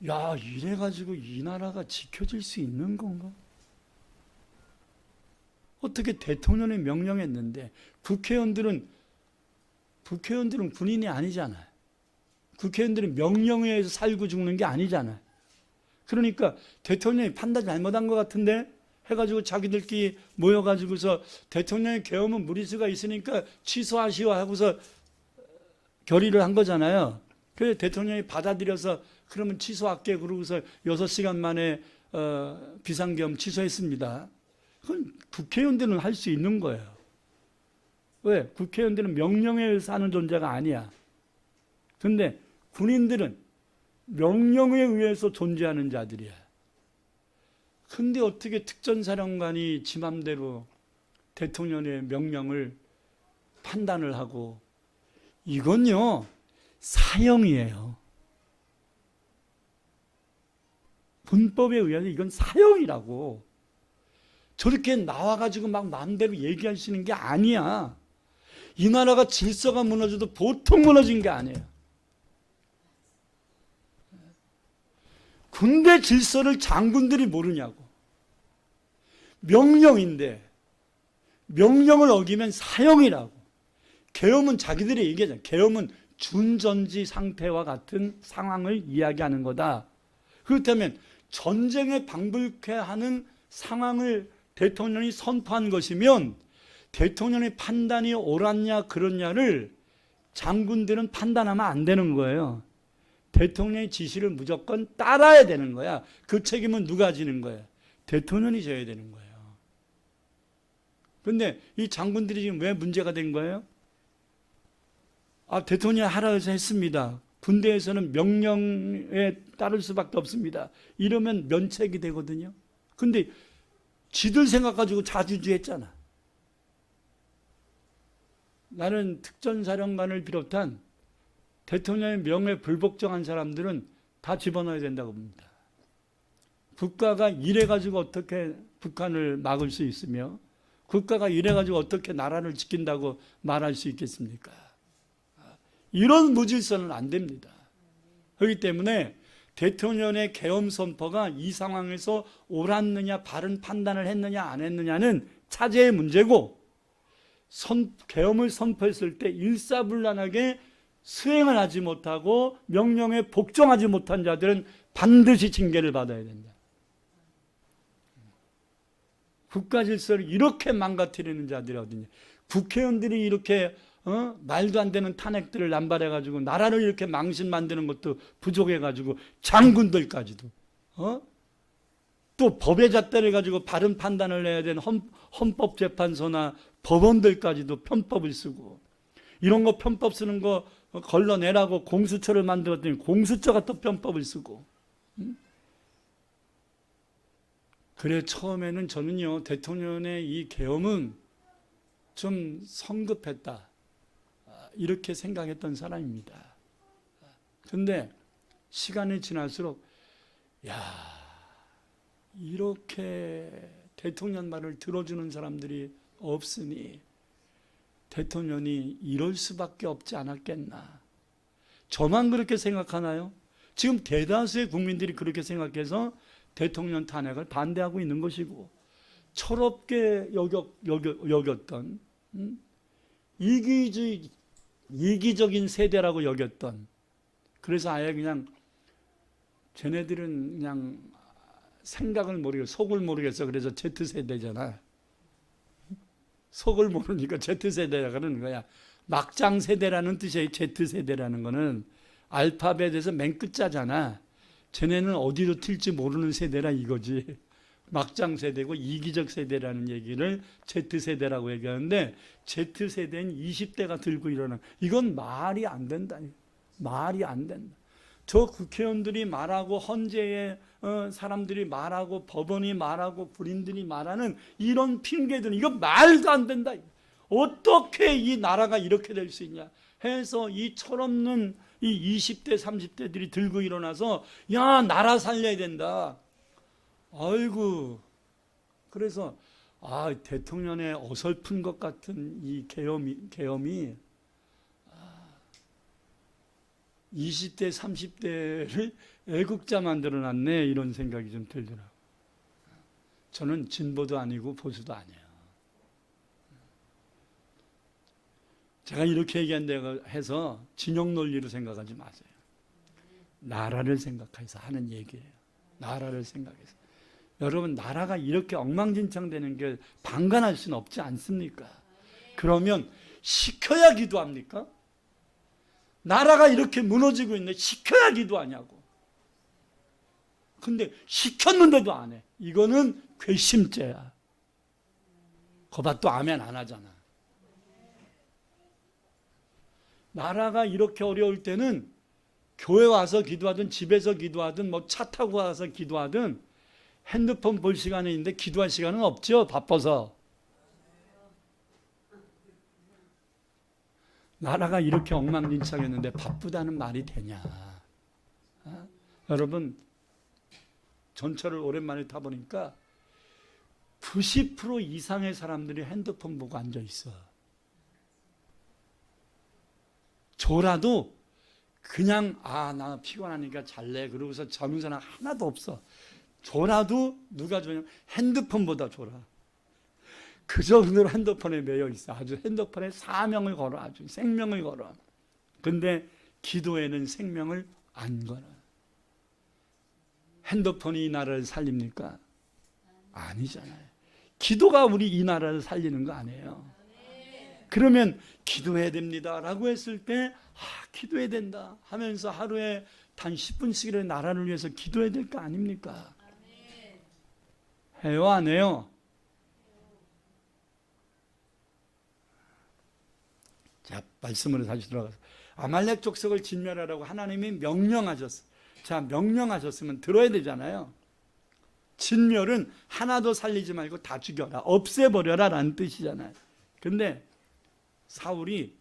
야, 이래가지고 이 나라가 지켜질 수 있는 건가? 어떻게 대통령이 명령했는데 국회의원들은 군인이 아니잖아요. 국회의원들은 명령에 의해서 살고 죽는 게 아니잖아요. 그러니까 대통령이 판단 잘못한 것 같은데 해가지고 자기들끼리 모여가지고서 대통령의 계엄은 무리수가 있으니까 취소하시오 하고서 결의를 한 거잖아요. 그래서 대통령이 받아들여서 그러면 취소할게 그러고서 6시간 만에 비상계엄 취소했습니다. 그건 국회의원들은 할 수 있는 거예요. 왜? 국회의원들은 명령에 의해서 하는 존재가 아니야. 근데 군인들은 명령에 의해서 존재하는 자들이야. 근데 어떻게 특전사령관이 지 맘대로 대통령의 명령을 판단을 하고, 이건요 사형이에요. 군법에 의해서 이건 사형이라고. 저렇게 나와가지고 막 마음대로 얘기할 수 있는 게 아니야. 이 나라가 질서가 무너져도 보통 무너진 게 아니에요. 군대 질서를 장군들이 모르냐고. 명령인데 명령을 어기면 사형이라고. 계엄은 자기들이 얘기하잖아요. 계엄은 준전지 상태와 같은 상황을 이야기하는 거다. 그렇다면 전쟁에 방불케 하는 상황을 대통령이 선포한 것이면 대통령의 판단이 옳았냐 그렇냐를 장군들은 판단하면 안 되는 거예요. 대통령의 지시를 무조건 따라야 되는 거야. 그 책임은 누가 지는 거예요? 대통령이 져야 되는 거예요. 그런데 이 장군들이 지금 왜 문제가 된 거예요? 대통령이 하라 해서 했습니다. 군대에서는 명령에 따를 수밖에 없습니다. 이러면 면책이 되거든요. 근데 지들 생각 가지고 자주주했잖아. 나는 특전사령관을 비롯한 대통령의 명에 불복종한 사람들은 다 집어넣어야 된다고 봅니다. 국가가 이래가지고 어떻게 북한을 막을 수 있으며 국가가 이래가지고 어떻게 나라를 지킨다고 말할 수 있겠습니까? 이런 무질서는 안 됩니다. 그렇기 때문에 대통령의 계엄 선포가 이 상황에서 옳았느냐 바른 판단을 했느냐 안 했느냐는 차제의 문제고, 계엄을 선포했을 때 일사불란하게 수행을 하지 못하고 명령에 복종하지 못한 자들은 반드시 징계를 받아야 된다. 국가 질서를 이렇게 망가뜨리는 자들이 어디냐. 국회의원들이 이렇게 말도 안 되는 탄핵들을 남발해가지고 나라를 이렇게 망신 만드는 것도 부족해가지고 장군들까지도 또 법의 잣대를 가지고 바른 판단을 해야 되는 헌법재판소나 법원들까지도 편법을 쓰고, 이런 거 편법 쓰는 거 걸러내라고 공수처를 만들었더니 공수처가 또 편법을 쓰고. 그래 처음에는 저는요 대통령의 이 계엄은 좀 성급했다 이렇게 생각했던 사람입니다. 그런데 시간이 지날수록 야 이렇게 대통령 말을 들어주는 사람들이 없으니 대통령이 이럴 수밖에 없지 않았겠나. 저만 그렇게 생각하나요? 지금 대다수의 국민들이 그렇게 생각해서 대통령 탄핵을 반대하고 있는 것이고 철없게 여겼던 이기적인 세대라고 여겼던 그래서 아예 그냥 쟤네들은 그냥 생각을 모르겠어 속을 모르겠어 그래서 Z세대잖아. 속을 모르니까 Z세대라 그러는 거야. 막장 세대라는 뜻이에요. Z세대라는 거는 알파벳에서 맨 끝자잖아. 쟤네는 어디로 튈지 모르는 세대라 이거지. 막장 세대고 이기적 세대라는 얘기를 Z세대라고 얘기하는데 Z세대는 20대가 들고 일어나. 이건 말이 안 된다. 말이 안 된다. 저 국회의원들이 말하고 헌재의 사람들이 말하고 법원이 말하고 군인들이 말하는 이런 핑계들은 이거 말도 안 된다. 어떻게 이 나라가 이렇게 될 수 있냐 해서 이 철없는 이 20대 30대들이 들고 일어나서 야 나라 살려야 된다. 아이고 그래서 대통령의 어설픈 것 같은 이 계엄이 20대 30대를 애국자 만들어놨네 이런 생각이 좀 들더라고요. 저는 진보도 아니고 보수도 아니에요. 제가 이렇게 얘기한다고 해서 진영 논리로 생각하지 마세요. 나라를 생각해서 하는 얘기예요. 나라를 생각해서. 여러분 나라가 이렇게 엉망진창 되는 게 방관할 수는 없지 않습니까? 그러면 시켜야 기도합니까? 나라가 이렇게 무너지고 있는데 시켜야 기도하냐고. 근데 시켰는데도 안 해. 이거는 괘씸죄야. 거봐 또 아멘 안 하잖아. 나라가 이렇게 어려울 때는 교회 와서 기도하든 집에서 기도하든 뭐 차 타고 와서 기도하든 핸드폰 볼 시간이 있는데 기도할 시간은 없죠. 바빠서. 나라가 이렇게 엉망진창했는데 바쁘다는 말이 되냐. 여러분 전철을 오랜만에 타보니까 90% 이상의 사람들이 핸드폰 보고 앉아 있어. 졸아도 그냥 나 피곤하니까 잘래 그러고서 자는 사람 하나도 없어. 졸아도 누가 좋냐면 핸드폰보다 졸아. 그 정도로 핸드폰에 매여 있어. 아주 핸드폰에 사명을 걸어. 아주 생명을 걸어. 근데 기도에는 생명을 안 걸어. 핸드폰이 이 나라를 살립니까? 아니잖아요. 기도가 우리 이 나라를 살리는 거 아니에요. 그러면 기도해야 됩니다 라고 했을 때 기도해야 된다 하면서 하루에 단 10분씩이라도 나라를 위해서 기도해야 될 거 아닙니까? 해요 안 해요? 자 말씀으로 다시 들어가서 아말렉 족속을 진멸하라고 하나님이 명령하셨어요. 자 명령하셨으면 들어야 되잖아요. 진멸은 하나도 살리지 말고 다 죽여라 없애버려라 라는 뜻이잖아요. 근데 사울이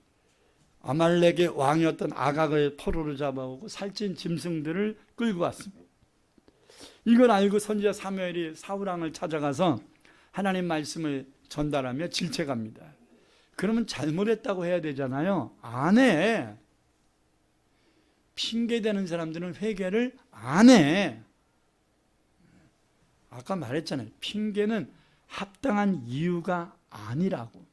아말렉의 왕이었던 아각을 포로로 잡아오고 살찐 짐승들을 끌고 왔습니다. 이걸 알고 선지자 사무엘이 사울왕을 찾아가서 하나님 말씀을 전달하며 질책합니다. 그러면 잘못했다고 해야 되잖아요. 안 해. 핑계대는 사람들은 회개를 안 해. 아까 말했잖아요. 핑계는 합당한 이유가 아니라고.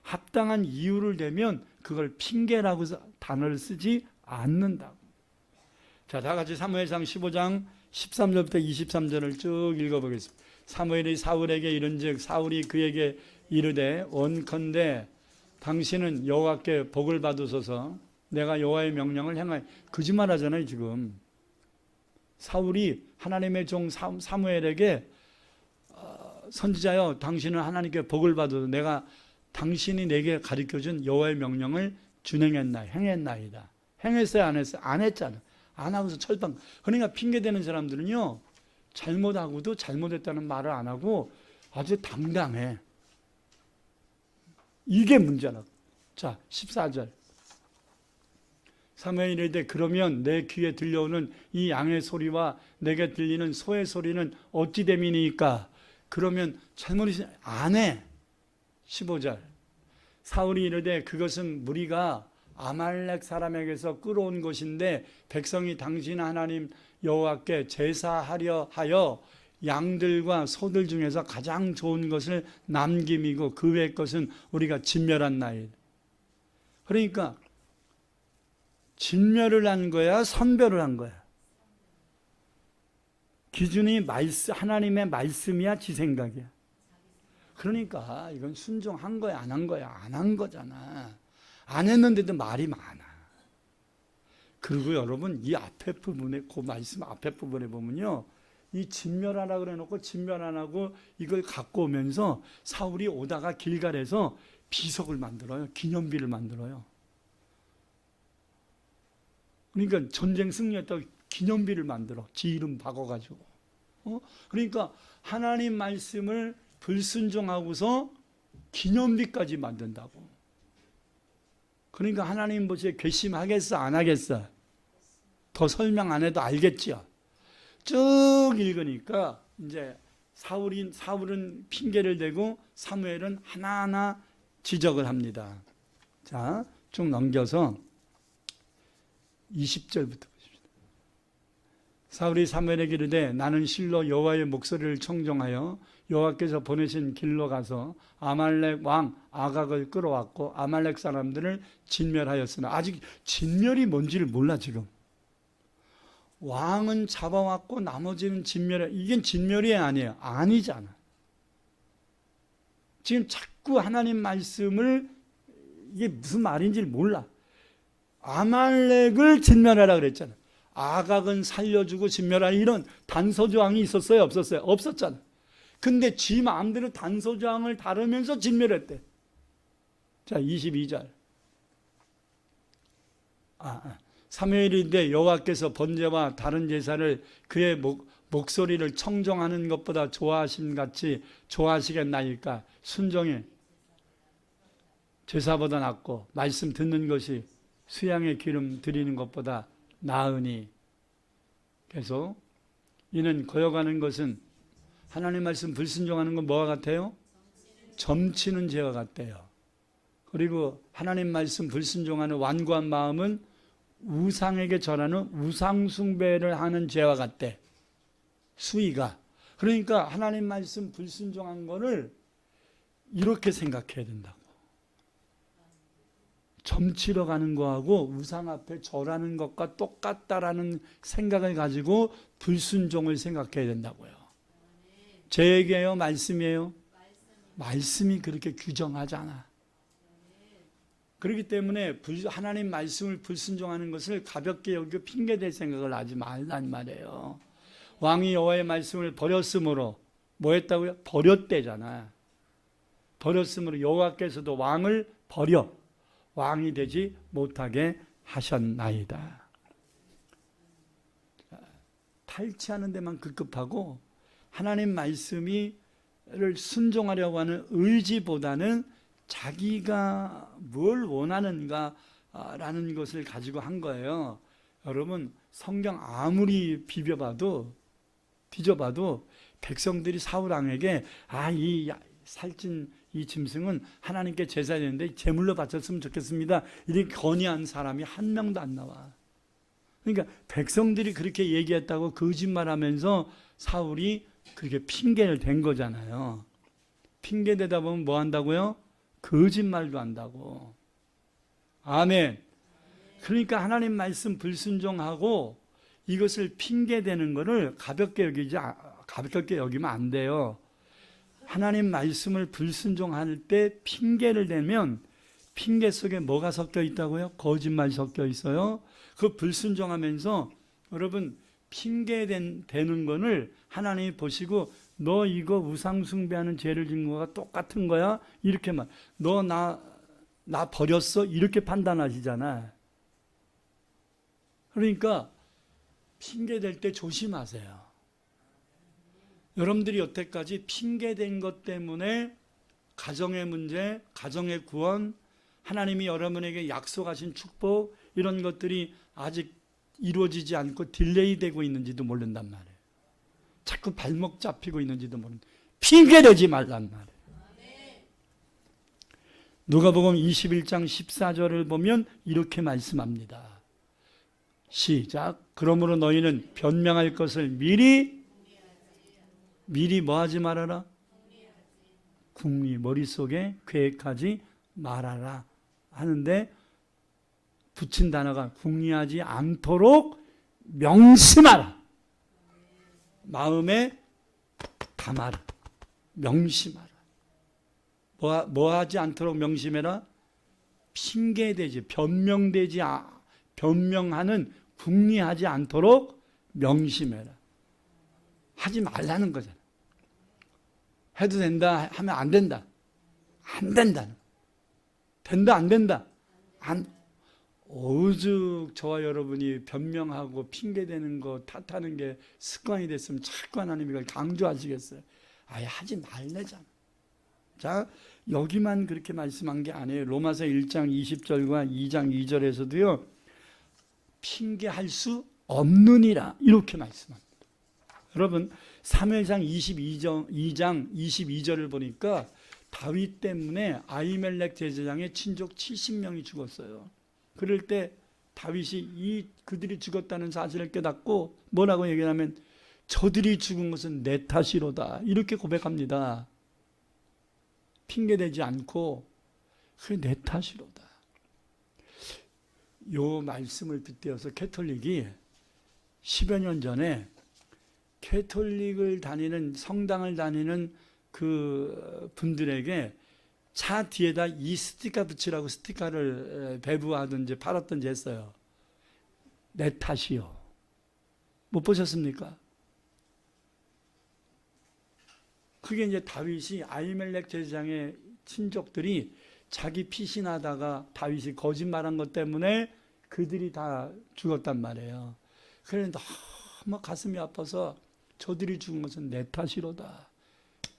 합당한 이유를 대면 그걸 핑계라고 단어를 쓰지 않는다고. 자, 다 같이 사무엘상 15장 13절부터 23절을 쭉 읽어보겠습니다. 사무엘이 사울에게 이른즉 사울이 그에게 이르되 원컨대 당신은 여호와께 복을 받으소서 내가 여호와의 명령을 행하여. 거짓말하잖아요 지금. 사울이 하나님의 종 사무엘에게 선지자여 당신은 하나님께 복을 받아서 내가 당신이 내게 가르쳐준 여호와의 명령을 행했나이다. 행했어요, 안 했어요? 안 했잖아. 안 하고서 철방. 그러니까 핑계대는 사람들은요, 잘못하고도 잘못했다는 말을 안 하고 아주 당당해. 이게 문제라고. 자, 14절. 사무엘이 이르되 그러면 내 귀에 들려오는 이 양의 소리와 내게 들리는 소의 소리는 어찌 됨이니까? 그러면 잘못이 안 해. 15절. 사울이 이르되 그것은 무리가 아말렉 사람에게서 끌어온 것인데 백성이 당신 하나님 여호와께 제사하려 하여 양들과 소들 중에서 가장 좋은 것을 남김이고 그 외의 것은 우리가 진멸한 나이다. 그러니까 진멸을 한 거야, 선별을 한 거야? 기준이 하나님의 말씀이야, 지 생각이야? 그러니까 이건 순종한 거야, 안 한 거야? 안 한 거잖아. 안 했는데도 말이 많아. 그리고 여러분, 이 앞에 부분에, 그 말씀 앞에 부분에 보면요, 이 진멸하라 그래 놓고 진멸 안 하고 이걸 갖고 오면서 사울이 오다가 길갈에서 비석을 만들어요. 기념비를 만들어요. 그러니까 전쟁 승리했다고 기념비를 만들어. 지 이름 박아가지고. 그러니까 하나님 말씀을 불순종하고서 기념비까지 만든다고. 그러니까 하나님 보시기에 괘씸하겠어, 안 하겠어? 더 설명 안 해도 알겠죠? 쭉 읽으니까 이제 사울은 핑계를 대고 사무엘은 하나하나 지적을 합니다. 자, 쭉 넘겨서 20절부터 보십시오. 사울이 사무엘에게 이르되 나는 실로 여호와의 목소리를 청종하여 여호와께서 보내신 길로 가서 아말렉 왕 아각을 끌어왔고 아말렉 사람들을 진멸하였으나 아직 진멸이 뭔지를 몰라. 지금 왕은 잡아왔고 나머지는 진멸해. 이게 진멸이 아니에요. 아니잖아. 지금 자꾸 하나님 말씀을 이게 무슨 말인지를 몰라. 아말렉을 진멸하라 그랬잖아. 아각은 살려주고 진멸하라 이런 단서조항이 있었어요, 없었어요? 없었잖아. 근데 지 마음대로 단서조항을 다루면서 진멸했대. 자, 22절. 사무엘인데 여호와께서 번제와 다른 제사를 그의 목소리를 청종하는 것보다 좋아하심 같이 좋아하시겠나이까? 순종이 제사보다 낫고 말씀 듣는 것이 수양의 기름 드리는 것보다 나으니. 그래서 이는 거여가는 것은 하나님 말씀 불순종하는 건 뭐와 같아요? 점치는 죄와 같대요. 그리고 하나님 말씀 불순종하는 완고한 마음은 우상에게 절하는 우상숭배를 하는 죄와 같대. 수위가. 그러니까 하나님 말씀 불순종한 거를 이렇게 생각해야 된다고. 점치러 가는 거하고 우상 앞에 절하는 것과 똑같다라는 생각을 가지고 불순종을 생각해야 된다고요. 제 얘기예요? 말씀이에요? 말씀이 그렇게 규정하잖아. 그렇기 때문에 하나님 말씀을 불순종하는 것을 가볍게 여기고 핑계댈 생각을 하지 말란 말이에요. 왕이 여호와의 말씀을 버렸으므로 뭐 했다고요? 버렸대잖아. 버렸으므로 여호와께서도 왕을 버려 왕이 되지 못하게 하셨나이다. 탈취하는 데만 급급하고 하나님 말씀을 순종하려고 하는 의지보다는 자기가 뭘 원하는가라는 것을 가지고 한 거예요. 여러분, 성경 아무리 뒤져봐도 백성들이 사울 왕에게 이 살찐 이 짐승은 하나님께 제사했는데 제물로 바쳤으면 좋겠습니다. 이렇게 건의한 사람이 한 명도 안 나와. 그러니까 백성들이 그렇게 얘기했다고 거짓말하면서 사울이 그렇게 핑계를 댄 거잖아요. 핑계대다 보면 뭐 한다고요? 거짓말도 한다고. 아멘. 그러니까 하나님 말씀 불순종하고 이것을 핑계대는 것을 가볍게 여기면 안 돼요. 하나님 말씀을 불순종할 때 핑계를 대면 핑계 속에 뭐가 섞여 있다고요? 거짓말이 섞여 있어요. 그 불순종하면서 여러분 핑계대는 것을 하나님이 보시고 너 이거 우상 숭배하는 죄를 짓는 거가 똑같은 거야? 이렇게만. 너 나 버렸어? 이렇게 판단하시잖아. 그러니까 핑계 댈 때 조심하세요. 여러분들이 여태까지 핑계 댄 것 때문에 가정의 문제, 가정의 구원, 하나님이 여러분에게 약속하신 축복, 이런 것들이 아직 이루어지지 않고 딜레이 되고 있는지도 모른단 말이에요. 자꾸 발목 잡히고 있는지도 모른다. 핑계 대지 말란 말이에요. 누가복음 21장 14절을 보면 이렇게 말씀합니다. 시작. 그러므로 너희는 변명할 것을 미리 뭐 하지 말아라? 궁리, 머릿속에 계획하지 말아라 하는데 붙인 단어가 궁리하지 않도록 명심하라. 마음에 담아라. 명심하라. 뭐 하지 않도록 명심해라? 핑계대지, 변명하는 궁리하지 않도록 명심해라. 하지 말라는 거잖아. 해도 된다 하면 안 된다. 안 된다. 된다 안 된다. 오죽 저와 여러분이 변명하고 핑계대는 거 탓하는 게 습관이 됐으면 자꾸 하나님이 이걸 강조하시겠어요. 아예 하지 말래잖아. 자, 여기만 그렇게 말씀한 게 아니에요. 로마서 1장 20절과 2장 2절에서도요. 핑계할 수 없느니라 이렇게 말씀합니다. 여러분 사무엘상 2장 22절을 보니까 다윗 때문에 아히멜렉 제사장의 친족 70명이 죽었어요. 그럴 때 다윗이 그들이 죽었다는 사실을 깨닫고 뭐라고 얘기하냐면 저들이 죽은 것은 내 탓이로다 이렇게 고백합니다. 핑계대지 않고 그게 내 탓이로다. 요 말씀을 빗대어서 캐톨릭이 10여 년 전에 캐톨릭을 다니는 성당을 다니는 그 분들에게 차 뒤에다 이 스티커 붙이라고 스티커를 배부하든지 팔았든지 했어요. 내 탓이요. 못 보셨습니까? 그게 이제 다윗이 아히멜렉 제사장의 친족들이 자기 피신하다가 다윗이 거짓말한 것 때문에 그들이 다 죽었단 말이에요. 그래서 너무 가슴이 아파서 저들이 죽은 것은 내 탓이로다.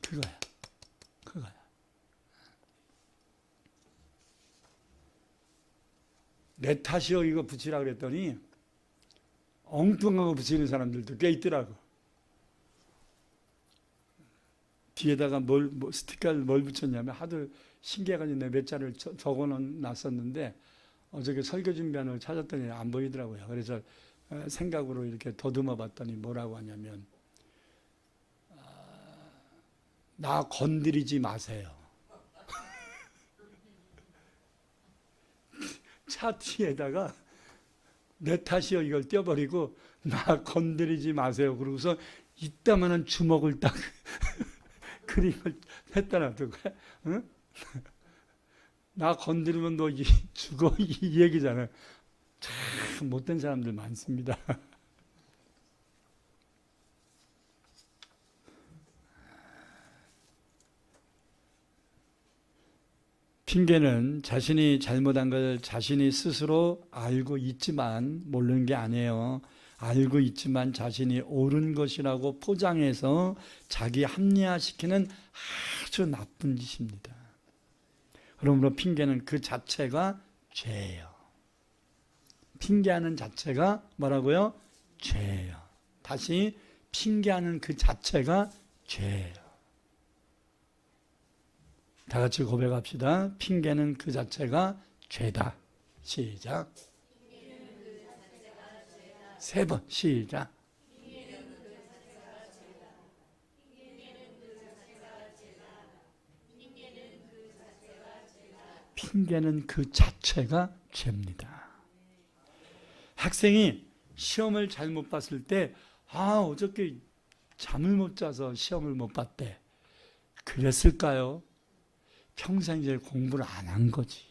그거야. 내 탓이요 이거 붙이라 그랬더니 엉뚱한 거 붙이는 사람들도 꽤 있더라고. 뒤에다가 스티커를 뭘 붙였냐면 하도 신기해가지고 내 몇 자를 적어놨었는데 어저께 설교 준비하는 걸 찾았더니 안 보이더라고요. 그래서 생각으로 이렇게 더듬어 봤더니 뭐라고 하냐면 나 건드리지 마세요. 차 뒤에다가 내 탓이요 이걸 떼어버리고 나 건드리지 마세요. 그러고서 이따만한 주먹을 딱 그림을 했다나 그거야. 응? 나 건드리면 너 죽어 이 얘기잖아요. 참 못된 사람들 많습니다. 핑계는 자신이 잘못한 걸 자신이 스스로 알고 있지만 모르는 게 아니에요. 알고 있지만 자신이 옳은 것이라고 포장해서 자기 합리화시키는 아주 나쁜 짓입니다. 그러므로 핑계는 그 자체가 죄예요. 핑계하는 자체가 뭐라고요? 죄예요. 다시 핑계하는 그 자체가 죄예요. 다 같이 고백합시다. 핑계는 그 자체가 죄다. 시작. 세 번 시작. 핑계는 그 자체가 죄입니다. 학생이 시험을 잘못 봤을 때 어저께 잠을 못 자서 시험을 못 봤대. 그랬을까요? 평생 이제 공부를 안 한 거지.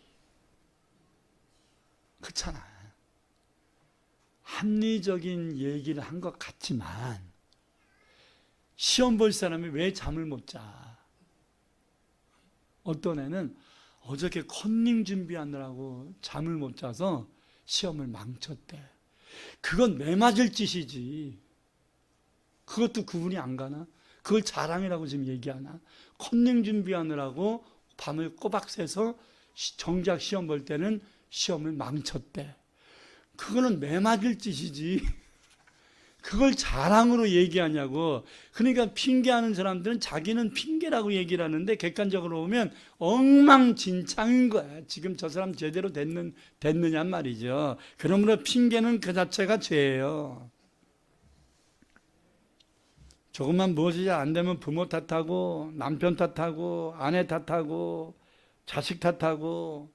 그렇잖아. 합리적인 얘기를 한 것 같지만 시험 볼 사람이 왜 잠을 못 자? 어떤 애는 어저께 컨닝 준비하느라고 잠을 못 자서 시험을 망쳤대. 그건 매 맞을 짓이지. 그것도 구분이 안 가나? 그걸 자랑이라고 지금 얘기하나? 컨닝 준비하느라고 밤을 꼬박 새서 정작 시험 볼 때는 시험을 망쳤대. 그거는 매 맞을 짓이지. 그걸 자랑으로 얘기하냐고. 그러니까 핑계하는 사람들은 자기는 핑계라고 얘기를 하는데 객관적으로 보면 엉망진창인 거야. 지금 저 사람 제대로 됐느냐 말이죠. 그러므로 핑계는 그 자체가 죄예요. 조금만 무엇이 안 되면 부모 탓하고 남편 탓하고 아내 탓하고 자식 탓하고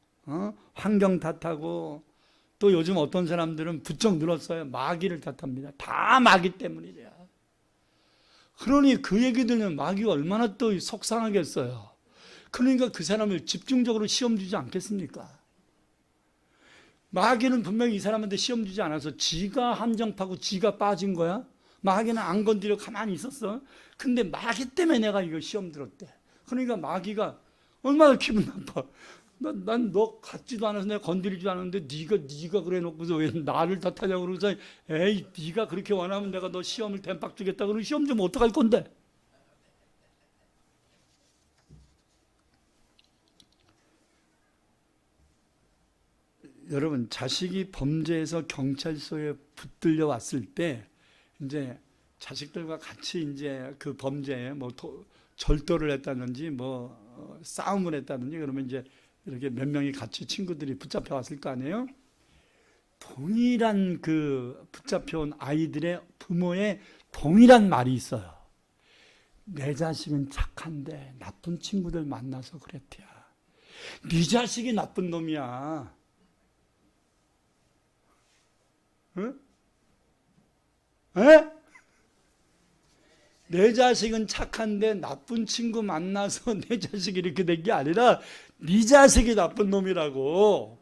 환경 탓하고 또 요즘 어떤 사람들은 부쩍 늘었어요. 마귀를 탓합니다. 다 마귀 때문이래요. 그러니 그 얘기 들으면 마귀가 얼마나 또 속상하겠어요. 그러니까 그 사람을 집중적으로 시험 주지 않겠습니까? 마귀는 분명히 이 사람한테 시험 주지 않아서 지가 함정 파고 지가 빠진 거야. 마귀는 안 건드려 가만히 있었어. 근데 마귀 때문에 내가 이거 시험 들었대. 그러니까 마귀가 얼마나 기분 나빠. 난 너 같지도 않아서 내가 건드리지도 않았는데 네가 그래 놓고서 왜 나를 탓하냐고 그러고서 에이 네가 그렇게 원하면 내가 너 시험을 댐박 주겠다. 그러면 시험 좀 어떡할 건데. 여러분 자식이 범죄해서 경찰서에 붙들려 왔을 때 이제 자식들과 같이 이제 그 범죄에 뭐 절도를 했다든지 뭐 싸움을 했다든지 그러면 이제 이렇게 몇 명이 같이 친구들이 붙잡혀 왔을 거 아니에요? 동일한 그 붙잡혀온 아이들의 부모의 동일한 말이 있어요. 내 자식은 착한데 나쁜 친구들 만나서 그랬대야. 네 자식이 나쁜 놈이야. 응? 에? 내 자식은 착한데 나쁜 친구 만나서 내 자식이 이렇게 된 게 아니라 네 자식이 나쁜 놈이라고.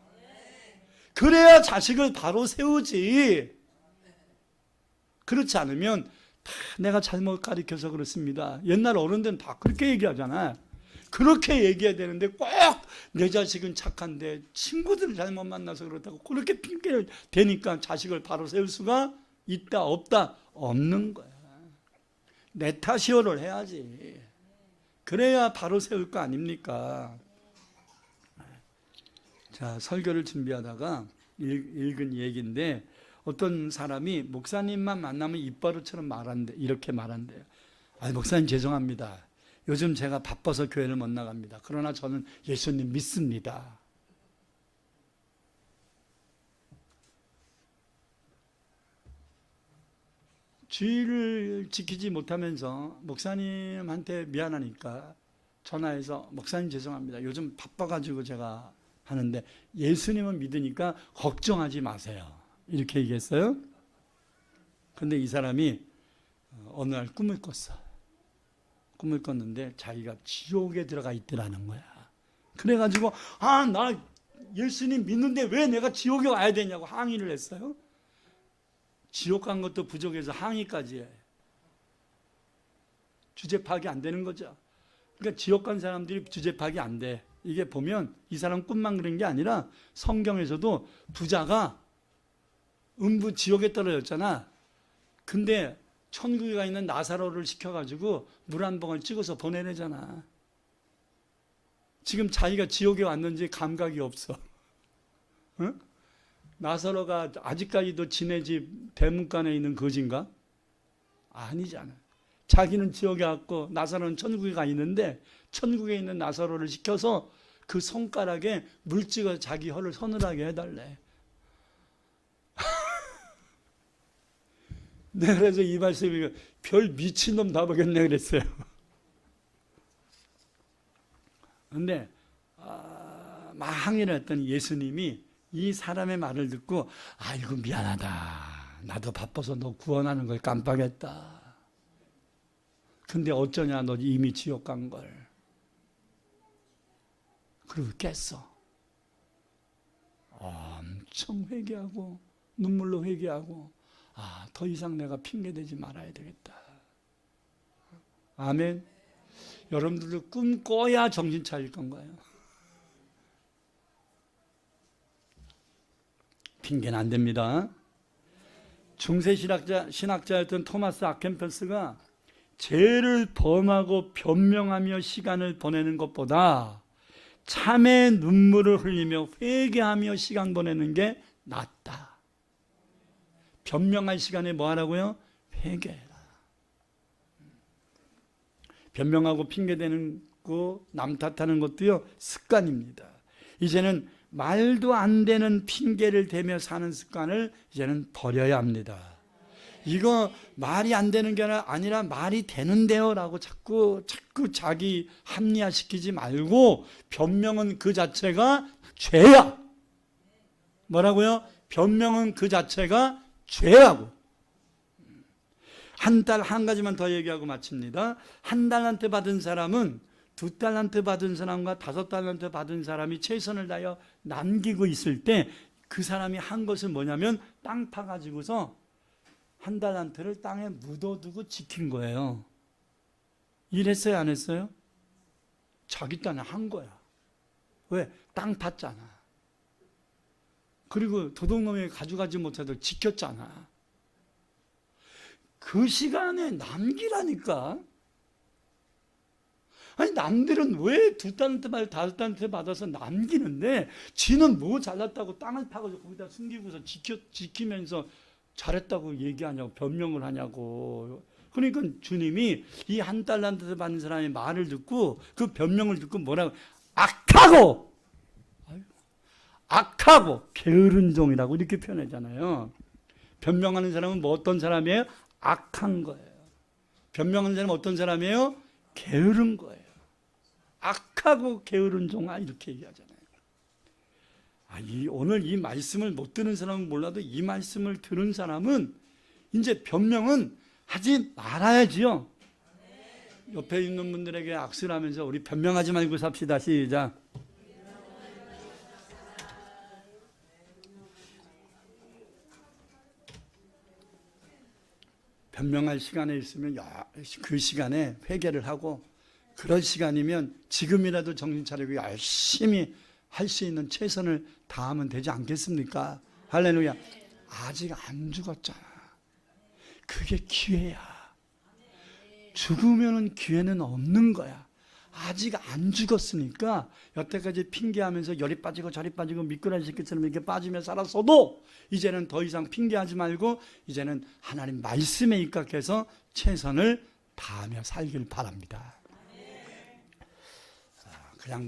그래야 자식을 바로 세우지. 그렇지 않으면 다 내가 잘못 가르쳐서 그렇습니다. 옛날 어른들은 다 그렇게 얘기하잖아. 그렇게 얘기해야 되는데 꼭 내 자식은 착한데 친구들을 잘못 만나서 그렇다고 그렇게 핑계를 대니까 자식을 바로 세울 수가 있다 없다? 없는 거야. 내 탓이요를 해야지. 그래야 바로 세울 거 아닙니까? 자, 설교를 준비하다가 읽은 얘기인데 어떤 사람이 목사님만 만나면 입버릇처럼 말한대. 이렇게 말한대요. 아, 목사님 죄송합니다. 요즘 제가 바빠서 교회를 못 나갑니다. 그러나 저는 예수님 믿습니다. 주의를 지키지 못하면서 목사님한테 미안하니까 전화해서 목사님 죄송합니다. 요즘 바빠가지고 제가 하는데 예수님은 믿으니까 걱정하지 마세요. 이렇게 얘기했어요. 근데 이 사람이 어느 날 꿈을 꿨어. 꿈을 꿨는데 자기가 지옥에 들어가 있더라는 거야. 그래가지고 나 예수님 믿는데 왜 내가 지옥에 와야 되냐고 항의를 했어요. 지옥 간 것도 부족해서 항의까지 해. 주제 파악이 안 되는 거죠. 그러니까 지옥 간 사람들이 주제 파악이 안 돼. 이게 보면 이 사람 꿈만 그런 게 아니라 성경에서도 부자가 음부 지옥에 떨어졌잖아. 근데 천국에 가 있는 나사로를 시켜가지고 물 한 봉을 찍어서 보내내잖아. 지금 자기가 지옥에 왔는지 감각이 없어. 응? 나사로가 아직까지도 지네 집 대문간에 있는 거지인가? 아니잖아. 자기는 지옥에 왔고 나사로는 천국에 가 있는데 천국에 있는 나사로를 시켜서 그 손가락에 물 찍어 자기 혀를 서늘하게 해달래. 내가 그래서 이 말씀이 별 미친놈 다 보겠네 그랬어요. 근데 막 항의를 했더니 예수님이 이 사람의 말을 듣고 아이고 미안하다. 나도 바빠서 너 구원하는 걸 깜빡했다. 근데 어쩌냐 너 이미 지옥 간 걸. 그리고 깼어. 엄청 회개하고 눈물로 회개하고 더 이상 내가 핑계대지 말아야 되겠다. 아멘. 여러분들도 꿈 꿔야 정신 차릴 건가요? 핑계는 안 됩니다. 중세 신학자였던 토마스 아켄펠스가 죄를 범하고 변명하며 시간을 보내는 것보다 참의 눈물을 흘리며 회개하며 시간 보내는 게 낫다. 변명할 시간에 뭐 하라고요? 회개해라. 변명하고 핑계대는 거, 남 탓하는 것도요, 습관입니다. 이제는 말도 안 되는 핑계를 대며 사는 습관을 이제는 버려야 합니다. 이거 말이 안 되는 게 아니라 말이 되는데요 라고 자꾸 자기 합리화시키지 말고 변명은 그 자체가 죄야. 뭐라고요? 변명은 그 자체가 죄라고. 한 가지만 더 얘기하고 마칩니다. 1달란트 받은 사람은 2달란트 받은 사람과 5달란트 받은 사람이 최선을 다하여 남기고 있을 때 그 사람이 한 것은 뭐냐면 땅 파가지고서 1달란트를 땅에 묻어두고 지킨 거예요. 일했어요, 안 했어요? 자기 딴에 한 거야. 왜? 땅 팠잖아. 그리고 도둑놈이 가져가지 못해도 지켰잖아. 그 시간에 남기라니까. 아니 남들은 왜 2달란트 받고 5달란트 받아서 남기는데 지는 뭐 잘났다고 땅을 파가지고 거기다 숨기고서 지키면서 잘했다고 얘기하냐고, 변명을 하냐고. 그러니까 주님이 이 1달란트 받는 사람의 말을 듣고 그 변명을 듣고 뭐라고? 악하고 게으른 종이라고 이렇게 표현하잖아요. 변명하는 사람은 뭐 어떤 사람이에요? 악한 거예요. 변명하는 사람은 어떤 사람이에요? 게으른 거예요. 악하고 게으른 종아, 이렇게 얘기하잖아요. 오늘 이 말씀을 못 듣는 사람은 몰라도 이 말씀을 들은 사람은 이제 변명은 하지 말아야지요. 옆에 있는 분들에게 악수를 하면서 우리 변명하지 말고 삽시다. 시작. 변명할 시간에 있으면 그 시간에 회개를 하고, 그럴 시간이면 지금이라도 정신 차리고 열심히 할 수 있는 최선을 다하면 되지 않겠습니까? 할렐루야. 아직 안 죽었잖아. 그게 기회야. 죽으면 기회는 없는 거야. 아직 안 죽었으니까 여태까지 핑계하면서 열이 빠지고 저리 빠지고 미꾸라지 새끼처럼 이렇게 빠지며 살았어도 이제는 더 이상 핑계하지 말고 이제는 하나님 말씀에 입각해서 최선을 다하며 살길 바랍니다. 그냥